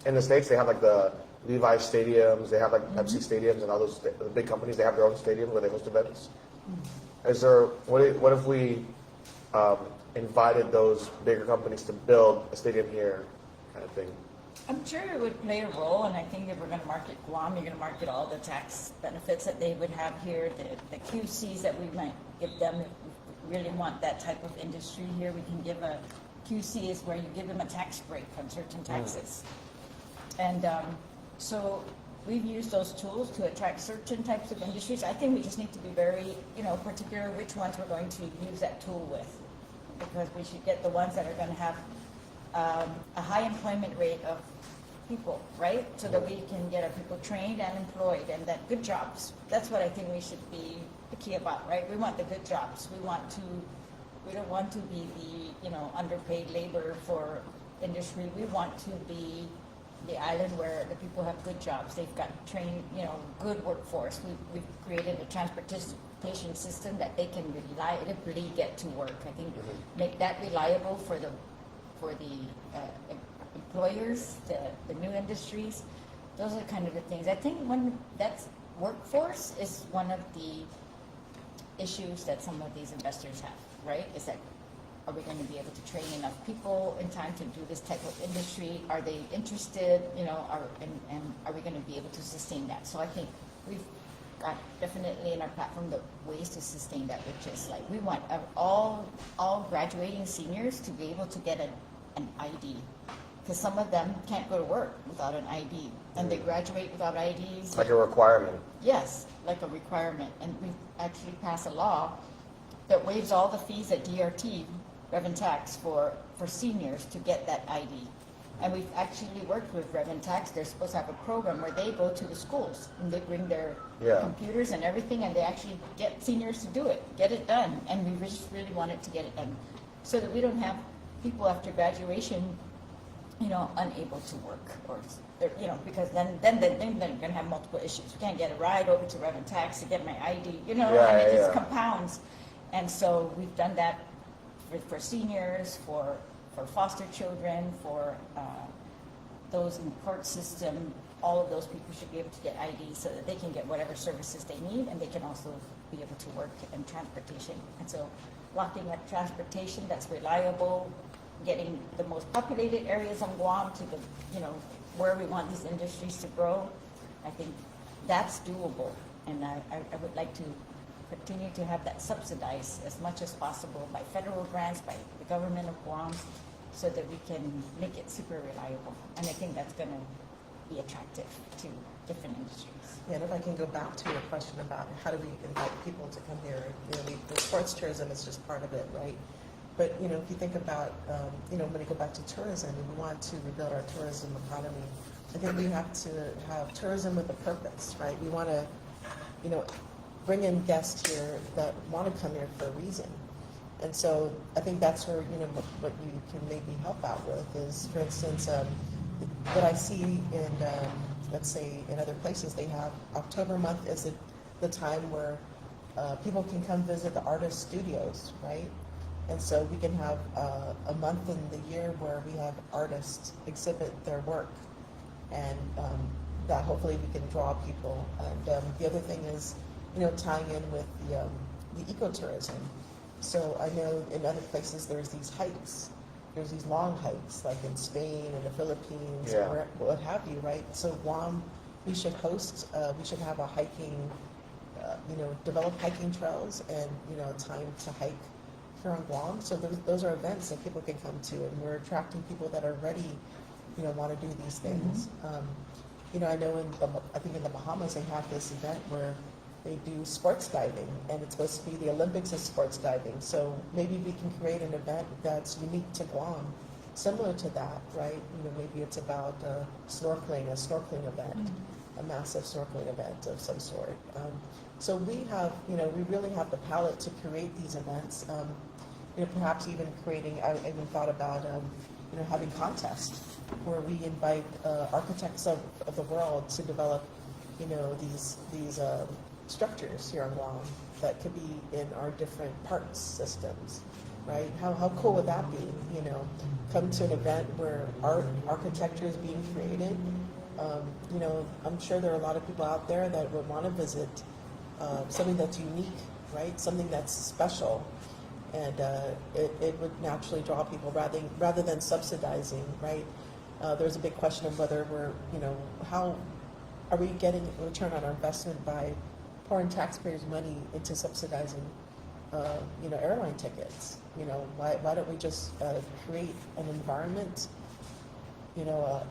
in the States, they have like the Levi's stadiums, they have like Pepsi stadiums, and all those the big companies, they have their own stadiums where they host events. Is there, what if we invited those bigger companies to build a stadium here kind of thing? I'm sure it would play a role, and I think if we're going to market Guam, you're going to market all the tax benefits that they would have here, the QCs that we might give them if we really want that type of industry here. We can give a QC is where you give them a tax break on certain taxes. And so we've used those tools to attract certain types of industries. I think we just need to be very, particular which ones we're going to use that tool with, because we should get the ones that are going to have a high employment rate of people, right? So that we can get our people trained and employed, and that good jobs. That's what I think we should be picky about, right? We want the good jobs. We want to We don't want to be the, underpaid labor for industry. We want to be the island where the people have good jobs. They've got trained, good workforce. We've created a transportation system that they can reliably get to work. I think make that reliable for the employers, the new industries. Those are kind of the things. I think that's workforce is one of the issues that some of these investors have, right? Is that, are we going to be able to train enough people in time to do this type of industry? Are they interested, and are we going to be able to sustain that? So I think we've got definitely in our platform the ways to sustain that, which is like we want all graduating seniors to be able to get an ID, because some of them can't go to work without an ID, and they graduate without IDs. Like a requirement. Yes, like a requirement, and we've actually passed a law that waives all the fees at DRT, Rev and Tax, for seniors to get that ID. And we've actually worked with Rev and Tax. They're supposed to have a program where they go to the schools and they bring their computers and everything, and they actually get seniors to do it, get it done. And we just really wanted to get it done so that we don't have people after graduation, unable to work, or because then they're going to have multiple issues. We can't get a ride over to Rev and Tax to get my ID, and it just compounds. And so we've done that for seniors, for foster children, for those in the court system. All of those people should be able to get ID so that they can get whatever services they need, and they can also be able to work in transportation. And so locking up transportation that's reliable, getting the most populated areas on Guam to the, where we want these industries to grow, I think that's doable. And I would like to continue to have that subsidized as much as possible by federal grants, by the government of Guam, so that we can make it super reliable. And I think that's going to be attractive to different industries. Yeah, and if I can go back to your question about how do we invite people to come here, the sports tourism is just part of it, right? But, if you think about, when you go back to tourism, and we want to rebuild our tourism economy, I think we have to have tourism with a purpose, right? We want to, bring in guests here that want to come here for a reason. And so I think that's where, what you can maybe help out with is, for instance, what I see in, let's say, in other places, they have October month is the time where people can come visit the artist studios, right? And so we can have a month in the year where we have artists exhibit their work, and that hopefully we can draw people. And the other thing is, tying in with the ecotourism. So I know in other places there's these hikes, there's these long hikes, like in Spain and the Philippines, or what have you, right? So Guam, we should host, we should have a hiking, develop hiking trails and, time to hike here on Guam. So those are events that people can come to, and we're attracting people that are ready, want to do these things. I know I think in the Bahamas they have this event where they do sports diving, and it's supposed to be the Olympics of sports diving. So maybe we can create an event that's unique to Guam, similar to that, right? Maybe it's about snorkeling, a snorkeling event, a massive snorkeling event of some sort. So we have, we really have the palette to create these events. Perhaps even creating, I even thought about, having contests where we invite architects of the world to develop, these structures here on Guam that could be in our different parks systems, right? How cool would that be? Come to an event where architecture is being created. I'm sure there are a lot of people out there that would want to visit something that's unique, right? Something that's special, and it would naturally draw people rather than subsidizing, right? There's a big question of whether we're, how are we getting a return on our investment by pouring taxpayers' money into subsidizing, airline tickets? Why don't we just create an environment,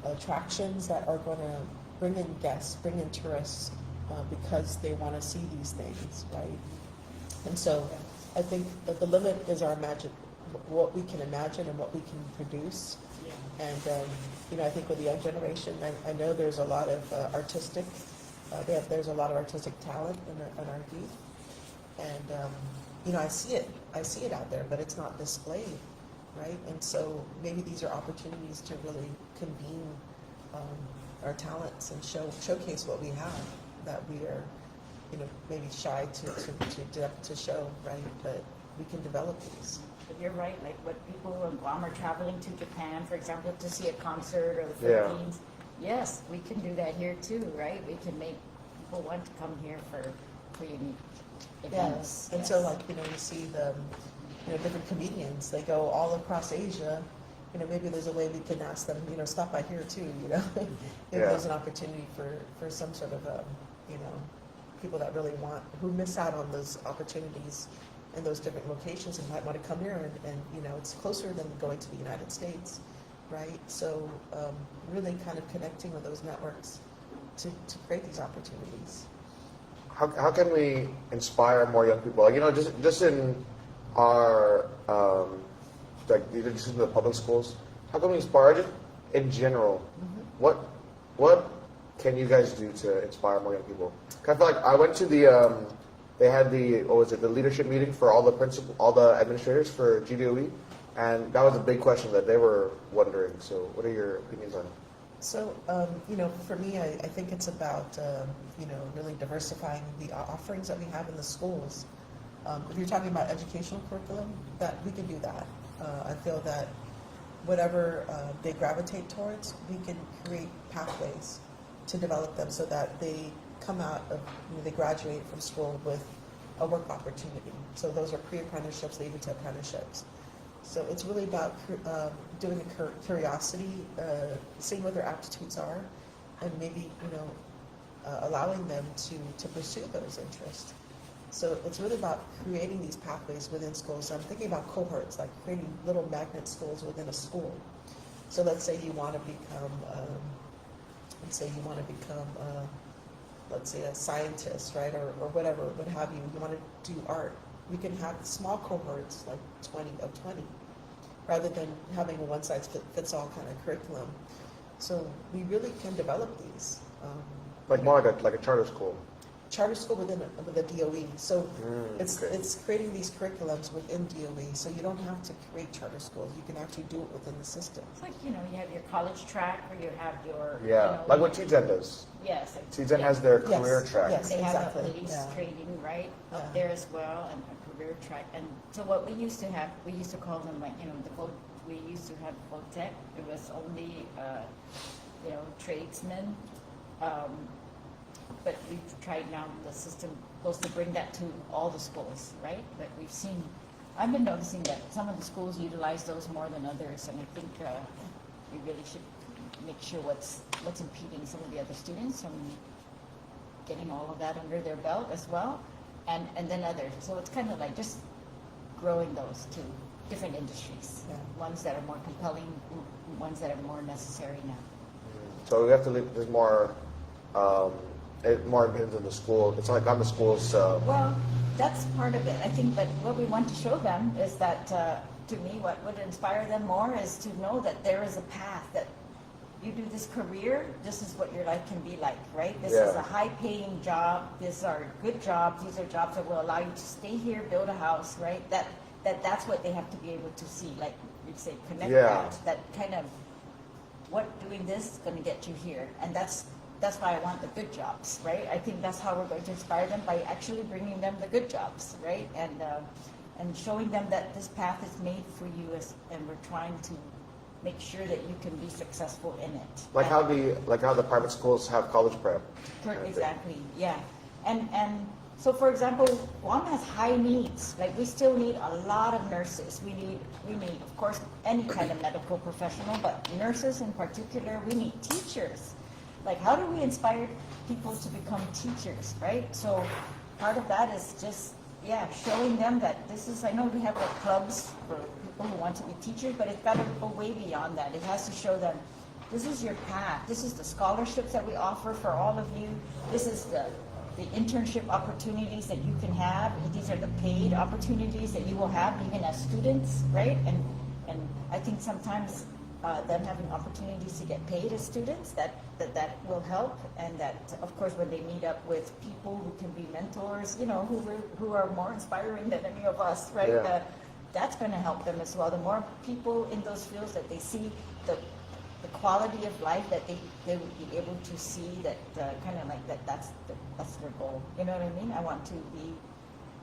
attractions that are going to bring in guests, bring in tourists, because they want to see these things, right? And so I think that the limit is what we can imagine and what we can produce. And I think with the young generation, I know there's a lot of artistic. There's a lot of artistic talent in our youth, and I see it. I see it out there, but it's not displayed, right? And so maybe these are opportunities to really convene our talents and showcase what we have that we are, maybe shy to show, right? But we can develop these. But you're right, like what people in Guam are traveling to Japan, for example, to see a concert, or the Philippines. Yes, we can do that here too, right? We can make people want to come here for unique events. Yes, and so you see the, different comedians, they go all across Asia. Maybe there's a way we can ask them, stop by here too, Maybe there's an opportunity for some sort of, people that really who miss out on those opportunities in those different locations and might want to come here and it's closer than going to the United States, right? So really kind of connecting with those networks to create these opportunities. How can we inspire more young people? Just in our just in the public schools, how can we inspire just in general? What can you guys do to inspire more young people? I feel like I went to the they had the leadership meeting for all the administrators for GDOE, and that was a big question that they were wondering. So what are your opinions on it? So, for me, I think it's about, really diversifying the offerings that we have in the schools. If you're talking about educational curriculum, that we can do that. I feel that whatever they gravitate towards, we can create pathways to develop them so that they come out of, they graduate from school with a work opportunity. So those are pre-apprenticeships leading to apprenticeships. So it's really about doing a curiosity, seeing what their aptitudes are, and maybe allowing them to pursue those interests. So it's really about creating these pathways within schools. So I'm thinking about cohorts, like creating little magnet schools within a school. So let's say you want to become, let's say a scientist, right, or whatever, what have you. You want to do art. We can have small cohorts, like 20 of 20, rather than having a one-size-fits-all kind of curriculum. So we really can develop these. More like a charter school. Charter school with a DOE. So it's creating these curriculums within DOE. So you don't have to create charter schools. You can actually do it within the system. It's like, you have your college track, or you have your... like what TZEN does. Yes. TZEN has their career track. Yes, they exactly. have a police training, right, up there as well, and a career track. And so what we used to have, we used to call them we used to have VOTEC. It was only, tradesmen. But we've tried now, the system goes to bring that to all the schools, right? But I've been noticing that some of the schools utilize those more than others, and I think we really should make sure what's impeding some of the other students from getting all of that under their belt as well, and then others. So it's kind of like just growing those to different industries, ones that are more compelling, ones that are more necessary now. So we have to leave, there's more opinions in the school. It's like on the schools. Well, that's part of it, I think. But what we want to show them is that, to me, what would inspire them more is to know that there is a path, that you do this career, this is what your life can be like, right? This is a high-paying job. These are good jobs. These are jobs that will allow you to stay here, build a house, right? That's what they have to be able to see, like you'd say, connect that kind of, what doing this is going to get you here, and that's why I want the good jobs, right? I think that's how we're going to inspire them, by actually bringing them the good jobs, right? And showing them that this path is made for you, and we're trying to make sure that you can be successful in it. Like how the private schools have college prep. Exactly, yeah. And so, for example, Guam has high needs. Like, we still need a lot of nurses. We need, of course, any kind of medical professional, but nurses in particular. We need teachers. Like, how do we inspire people to become teachers, right? So part of that is just, showing them that this is, I know we have like clubs for people who want to be teachers, but it's got to go way beyond that. It has to show them, this is your path. This is the scholarships that we offer for all of you. This is the internship opportunities that you can have. These are the paid opportunities that you will have even as students, right? And I think sometimes them having opportunities to get paid as students, that will help. And that, of course, when they meet up with people who can be mentors, you know, who are more inspiring than any of us, right? Yeah. That's going to help them as well. The more people in those fields that they see the quality of life that they would be able to see, that kind of like that's their goal. You know what I mean? I want to be,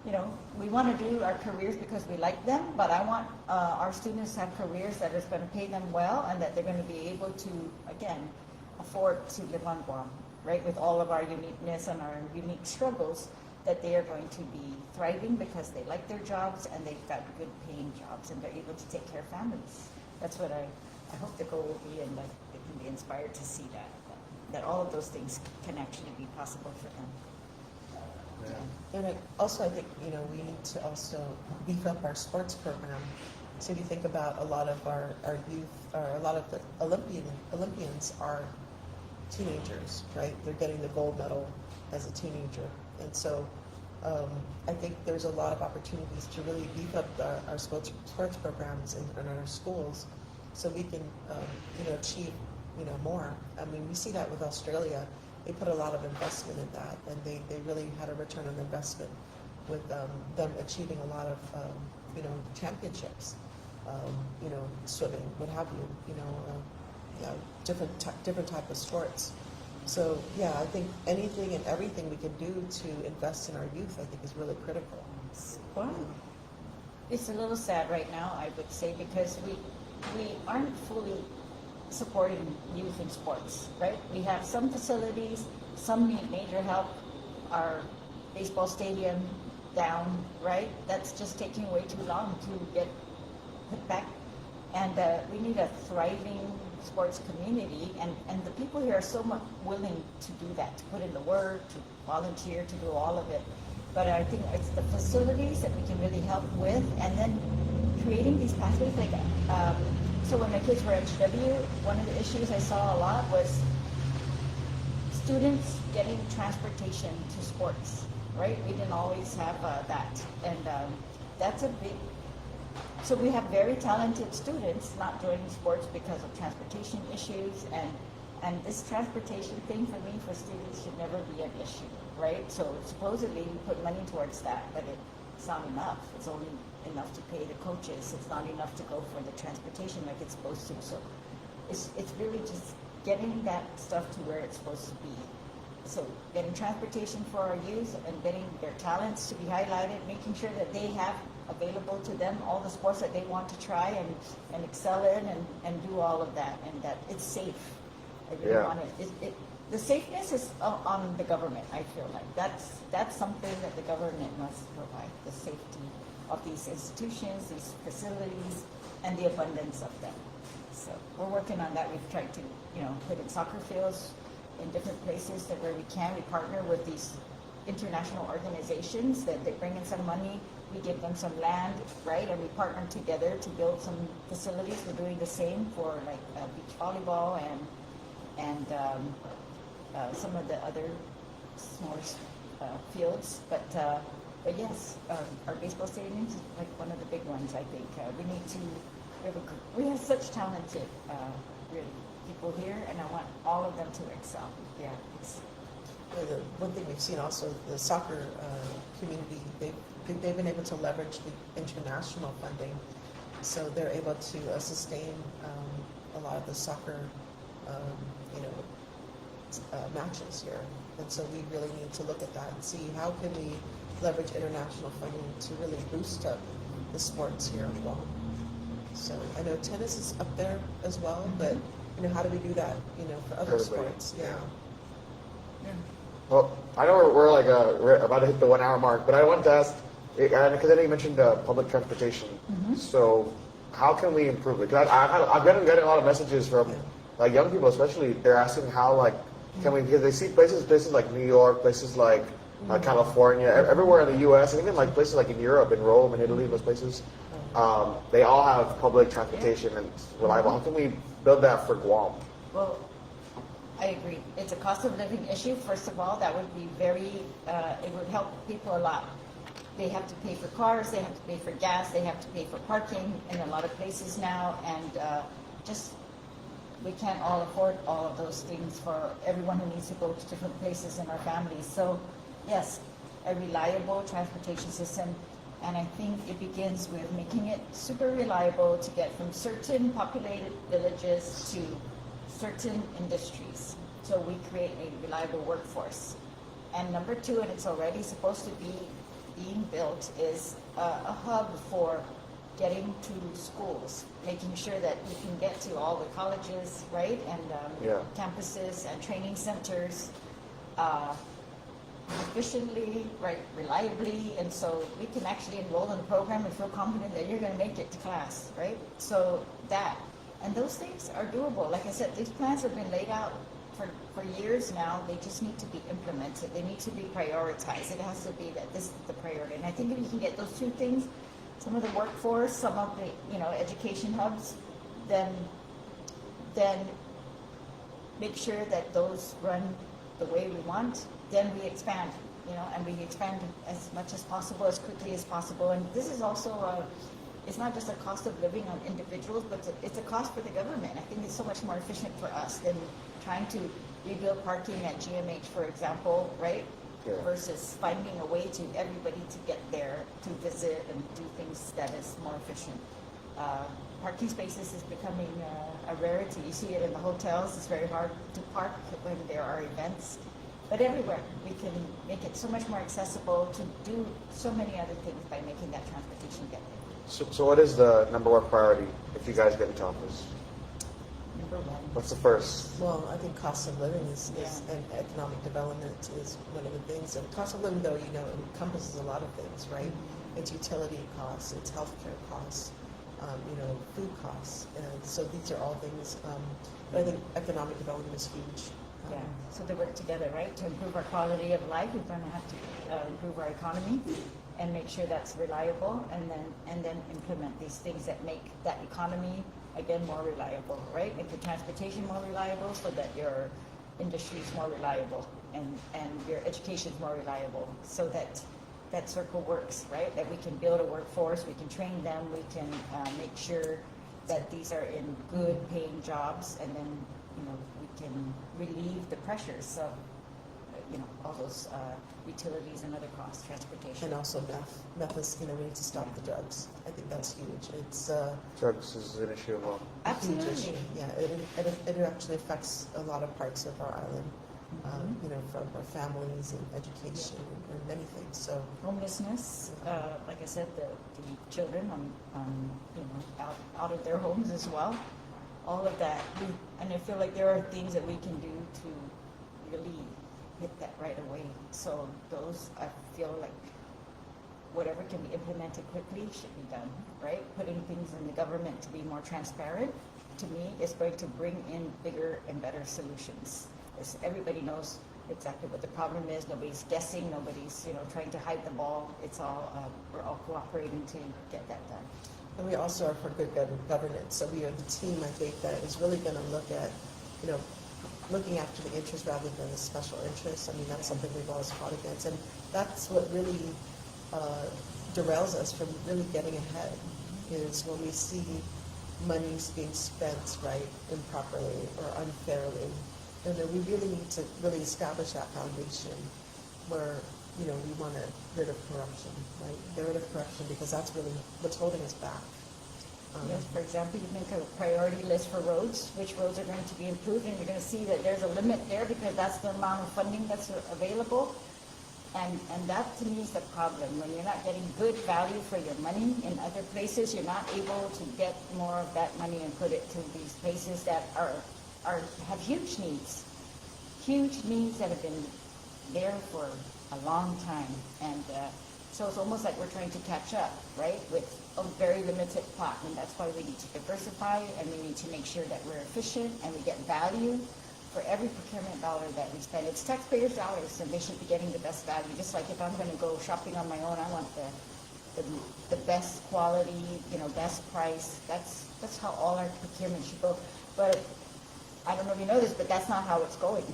you know, we want to do our careers because we like them, but I want our students to have careers that is going to pay them well and that they're going to be able to, again, afford to live on Guam, right? With all of our uniqueness and our unique struggles, that they are going to be thriving because they like their jobs and they've got good paying jobs and they're able to take care of families. That's what I hope the goal will be, and that they can be inspired to see that all of those things can actually be possible for them. And I think, you know, we need to also beef up our sports program. So if you think about a lot of our youth, or a lot of the Olympians are teenagers, right? They're getting the gold medal as a teenager. And so I think there's a lot of opportunities to really beef up our sports programs in our schools, so we can, you know, achieve, you know, more. I mean, we see that with Australia. They put a lot of investment in that, and they really had a return on investment with them achieving a lot of, you know, championships, you know, swimming, what have you, you know, different type of sports. So yeah, I think anything and everything we can do to invest in our youth, I think, is really critical. Wow. It's a little sad right now, I would say, because we aren't fully supporting youth in sports, right? We have some facilities, some need major help. Our baseball stadium down, right? That's just taking way too long to get put back. And we need a thriving sports community, and the people here are so much willing to do that, to put in the work, to volunteer, to do all of it. But I think it's the facilities that we can really help with, and then creating these pathways. Like, so when my kids were at HW, one of the issues I saw a lot was students getting transportation to sports, right? We didn't always have that, and that's a big. So we have very talented students not joining sports because of transportation issues, and this transportation thing for me, for students, should never be an issue, right? So supposedly we put money towards that, but it's not enough. It's only enough to pay the coaches. It's not enough to go for the transportation like it's supposed to. So it's really just getting that stuff to where it's supposed to be. So getting transportation for our youth and getting their talents to be highlighted, making sure that they have available to them all the sports that they want to try and excel in and do all of that, and that it's safe. I really want it. The safeness is on the government. I feel like that's something that the government must provide, the safety of these institutions, these facilities, and the abundance of them. So we're working on that. We've tried to, you know, put in soccer fields in different places that where we can. We partner with these international organizations that they bring in some money. We give them some land, right? And we partner together to build some facilities. We're doing the same for like beach volleyball and some of the other smaller fields. But yes, our baseball stadium is like one of the big ones. I think we have such talented really people here, and I want all of them to excel. Yeah. The one thing we've seen also, the soccer community, they've been able to leverage the international funding, so they're able to sustain a lot of the soccer, matches here. And so we really need to look at that and see how can we leverage international funding to really boost up the sports here in Guam. So I know tennis is up there as well, but how do we do that? For other sports? Yeah. Well, I know we're about to hit the 1 hour mark, but I wanted to ask, because I know you mentioned public transportation. Mm-hmm. So how can we improve it? Because I've been getting a lot of messages from young people, especially. They're asking how can we, because they see places like New York, places like California, everywhere in the U.S., and even places like in Europe, in Rome, and Italy, those places. They all have public transportation and it's reliable. How can we build that for Guam? Well, I agree. It's a cost of living issue. First of all, that would be it would help people a lot. They have to pay for cars, they have to pay for gas, they have to pay for parking in a lot of places now, and just we can't all afford all of those things for everyone who needs to go to different places in our families. So yes, a reliable transportation system, and I think it begins with making it super reliable to get from certain populated villages to certain industries. So we create a reliable workforce. And number two, and it's already supposed to be being built, is a hub for getting to schools, making sure that you can get to all the colleges, right, and campuses and training centers efficiently, right, reliably, and so we can actually enroll in the program and feel confident that you're going to make it to class, right? So that, and those things are doable. Like I said, these plans have been laid out for years now. They just need to be implemented. They need to be prioritized. It has to be that this is the priority. And I think if you can get those two things, some of the workforce, some of the education hubs, then make sure that those run the way we want. Then we expand, and we expand as much as possible, as quickly as possible. And this is also it's not just a cost of living on individuals, but it's a cost for the government. I think it's so much more efficient for us than trying to rebuild parking at GMH, for example, right? Yeah. Versus finding a way to everybody to get there, to visit and do things that is more efficient. Parking spaces is becoming a rarity. You see it in the hotels. It's very hard to park when there are events. But everywhere, we can make it so much more accessible to do so many other things by making that transportation get there. So what is the number one priority if you guys get into office? Number one. What's the first? Well, I think cost of living is and economic development is one of the things. And cost of living, though, encompasses a lot of things, right? It's utility costs, it's healthcare costs, food costs. And so these are all things. But I think economic development is huge. Yeah, so they work together, right? To improve our quality of life, we're going to have to improve our economy and make sure that's reliable, and then implement these things that make that economy again more reliable, right? Make the transportation more reliable, so that your industry is more reliable, and your education is more reliable, so that circle works, right? That we can build a workforce, we can train them, we can make sure that these are in good paying jobs, and then we can relieve the pressures of all those utilities and other costs, transportation. And also meth is, we need to stop the drugs. I think that's huge. It's Drugs is an issue as well. Absolutely. Huge issue. Yeah, it actually affects a lot of parts of our island. From our families and education and many things. So homelessness, like I said, the children out of their homes as well. All of that, and I feel like there are things that we can do to really hit that right away. So those, I feel like whatever can be implemented quickly should be done, right? Putting things in the government to be more transparent, to me, is going to bring in bigger and better solutions. As everybody knows exactly what the problem is. Nobody's guessing. Nobody's trying to hide the ball. It's all we're all cooperating to get that done. And we also are for good governance. So we are the team, I think, that is really going to look at, looking after the interest rather than the special interests. I mean, that's something we've always fought against. And that's what really derails us from really getting ahead, is when we see monies being spent, right, improperly or unfairly. And then we really need to really establish that foundation where we want to get rid of corruption, right? Get rid of corruption, because that's really what's holding us back. Yes, for example, you make a priority list for roads, which roads are going to be improved, and you're going to see that there's a limit there because that's the amount of funding that's available. And that, to me, is the problem. When you're not getting good value for your money in other places, you're not able to get more of that money and put it to these places that have huge needs that have been there for a long time. And so it's almost like we're trying to catch up, right, with a very limited pot. And that's why we need to diversify, and we need to make sure that we're efficient and we get value for every procurement dollar that we spend. It's taxpayers' dollars, and they should be getting the best value. Just like if I'm going to go shopping on my own, I want the best quality, best price. That's how all our procurement should go. But I don't know if you know this, but that's not how it's going.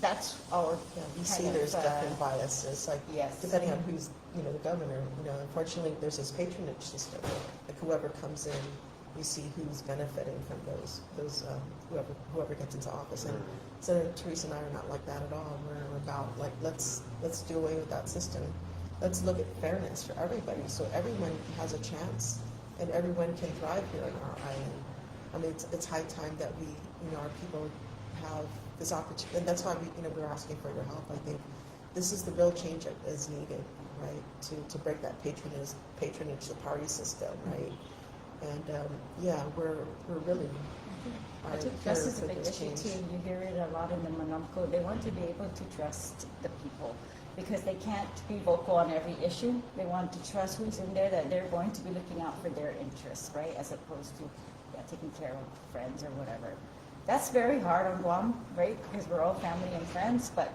That's our we see there's definitely biases, like yes. Depending on who's the governor. Unfortunately, there's this patronage system. Like whoever comes in we see who's benefiting from those whoever gets into office. And Senator Therese and I are not like that at all. We're about like let's do away with that system. Let's look at fairness for everybody, so everyone has a chance and everyone can thrive here on our island. I mean, it's high time that we, our people have this opportunity, and that's why we're asking for your help. I think this is the real change that is needed, right? To break that patronage the party system, right? And we're really. I think trust is a big issue too. You hear it a lot in the Manamco. They want to be able to trust the people because they can't be vocal on every issue. They want to trust who's in there, that they're going to be looking out for their interests, right? As opposed to taking care of friends or whatever. That's very hard on Guam, right? Because we're all family and friends. But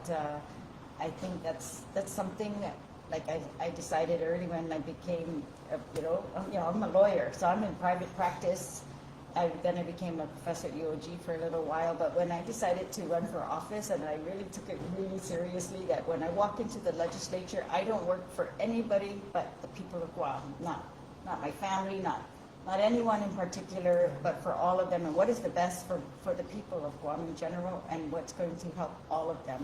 I think that's something that, like I decided early when I became, I'm a lawyer, so I'm in private practice. Then I became a professor at UOG for a little while, but when I decided to run for office, and I really took it really seriously, that when I walk into the legislature, I don't work for anybody but the people of Guam, not my family, not anyone in particular, but for all of them, and what is the best for the people of Guam in general, and what's going to help all of them.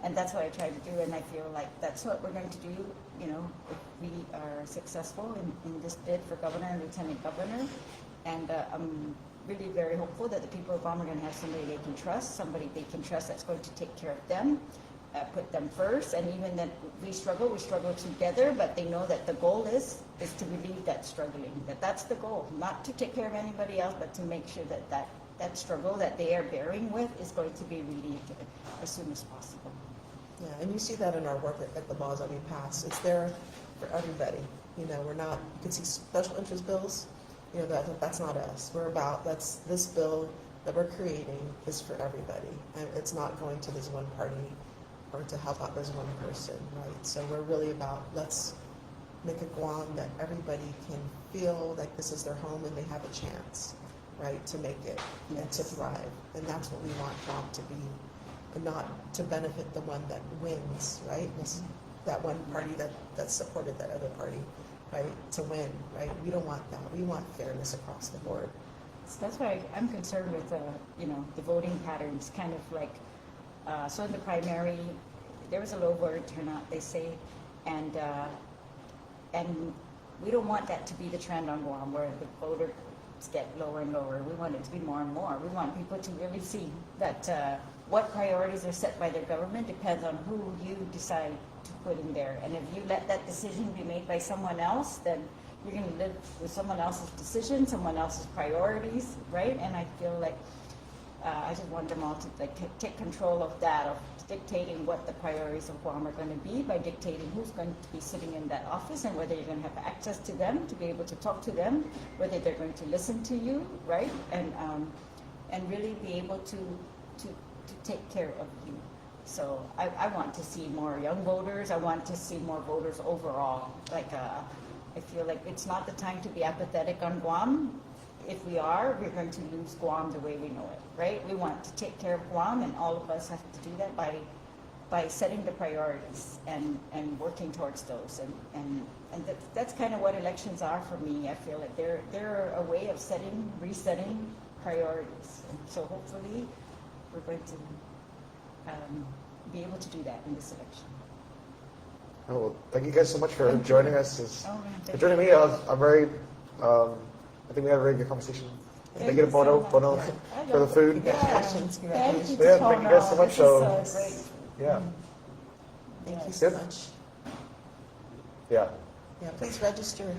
And that's what I try to do, and I feel like that's what we're going to do, if we are successful in this bid for governor and lieutenant governor. And I'm really very hopeful that the people of Guam are going to have somebody they can trust, somebody they can trust that's going to take care of them, put them first, and even that we struggle together, but they know that the goal is to relieve that struggling, that's the goal, not to take care of anybody else, but to make sure that struggle that they are bearing with is going to be relieved as soon as possible. Yeah, and you see that in our work at the laws that we pass. It's there for everybody. We're not, you can see special interest bills, that's not us. We're about, this bill that we're creating is for everybody. And it's not going to this one party or to help out this one person, right? So we're really about, let's make a Guam that everybody can feel like this is their home and they have a chance, right, to make it and to thrive. And that's what we want Guam to be, and not to benefit the one that wins, right? That one party that supported that other party, right, to win, right? We don't want that. We want fairness across the board. So that's why I'm concerned with, the voting patterns, kind of like, so in the primary, there was a low voter turnout, they say, and we don't want that to be the trend on Guam, where the voters get lower and lower. We want it to be more and more. We want people to really see that what priorities are set by their government depends on who you decide to put in there. And if you let that decision be made by someone else, then you're going to live with someone else's decision, someone else's priorities, right? And I feel like I just want them all to take control of that, of dictating what the priorities of Guam are going to be by dictating who's going to be sitting in that office and whether you're going to have access to them, to be able to talk to them, whether they're going to listen to you, right? And really be able to take care of you. So I want to see more young voters. I want to see more voters overall. I feel like it's not the time to be apathetic on Guam. If we are, we're going to lose Guam the way we know it, right? We want to take care of Guam, and all of us have to do that by setting the priorities and working towards those. And that's kind of what elections are for me. I feel like they're a way of resetting priorities. And so hopefully we're going to be able to do that in this election. Oh, well, thank you guys so much for joining us. For joining me, I'm very. I think we had a very good conversation. Thank you to Pono for the food. Congratulations. Thank you, Thank you guys so much. This is great. Yeah. Thank you so Good. much. Yeah. Yeah, please register.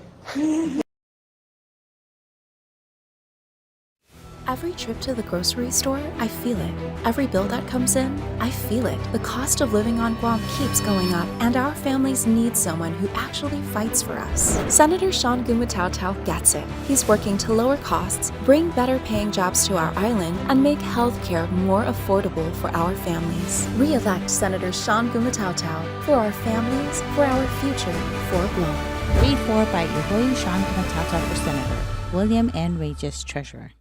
Every trip to the grocery store, I feel it. Every bill that comes in, I feel it. The cost of living on Guam keeps going up, and our families need someone who actually fights for us. Senator Sean Gumatautau gets it. He's working to lower costs, bring better paying jobs to our island, and make health care more affordable for our families. Re-elect Senator Sean Gumatautau for our families, for our future, for Guam. Paid for by Iloy Sean Gumatautau for Senator, William N. Regis, Treasurer.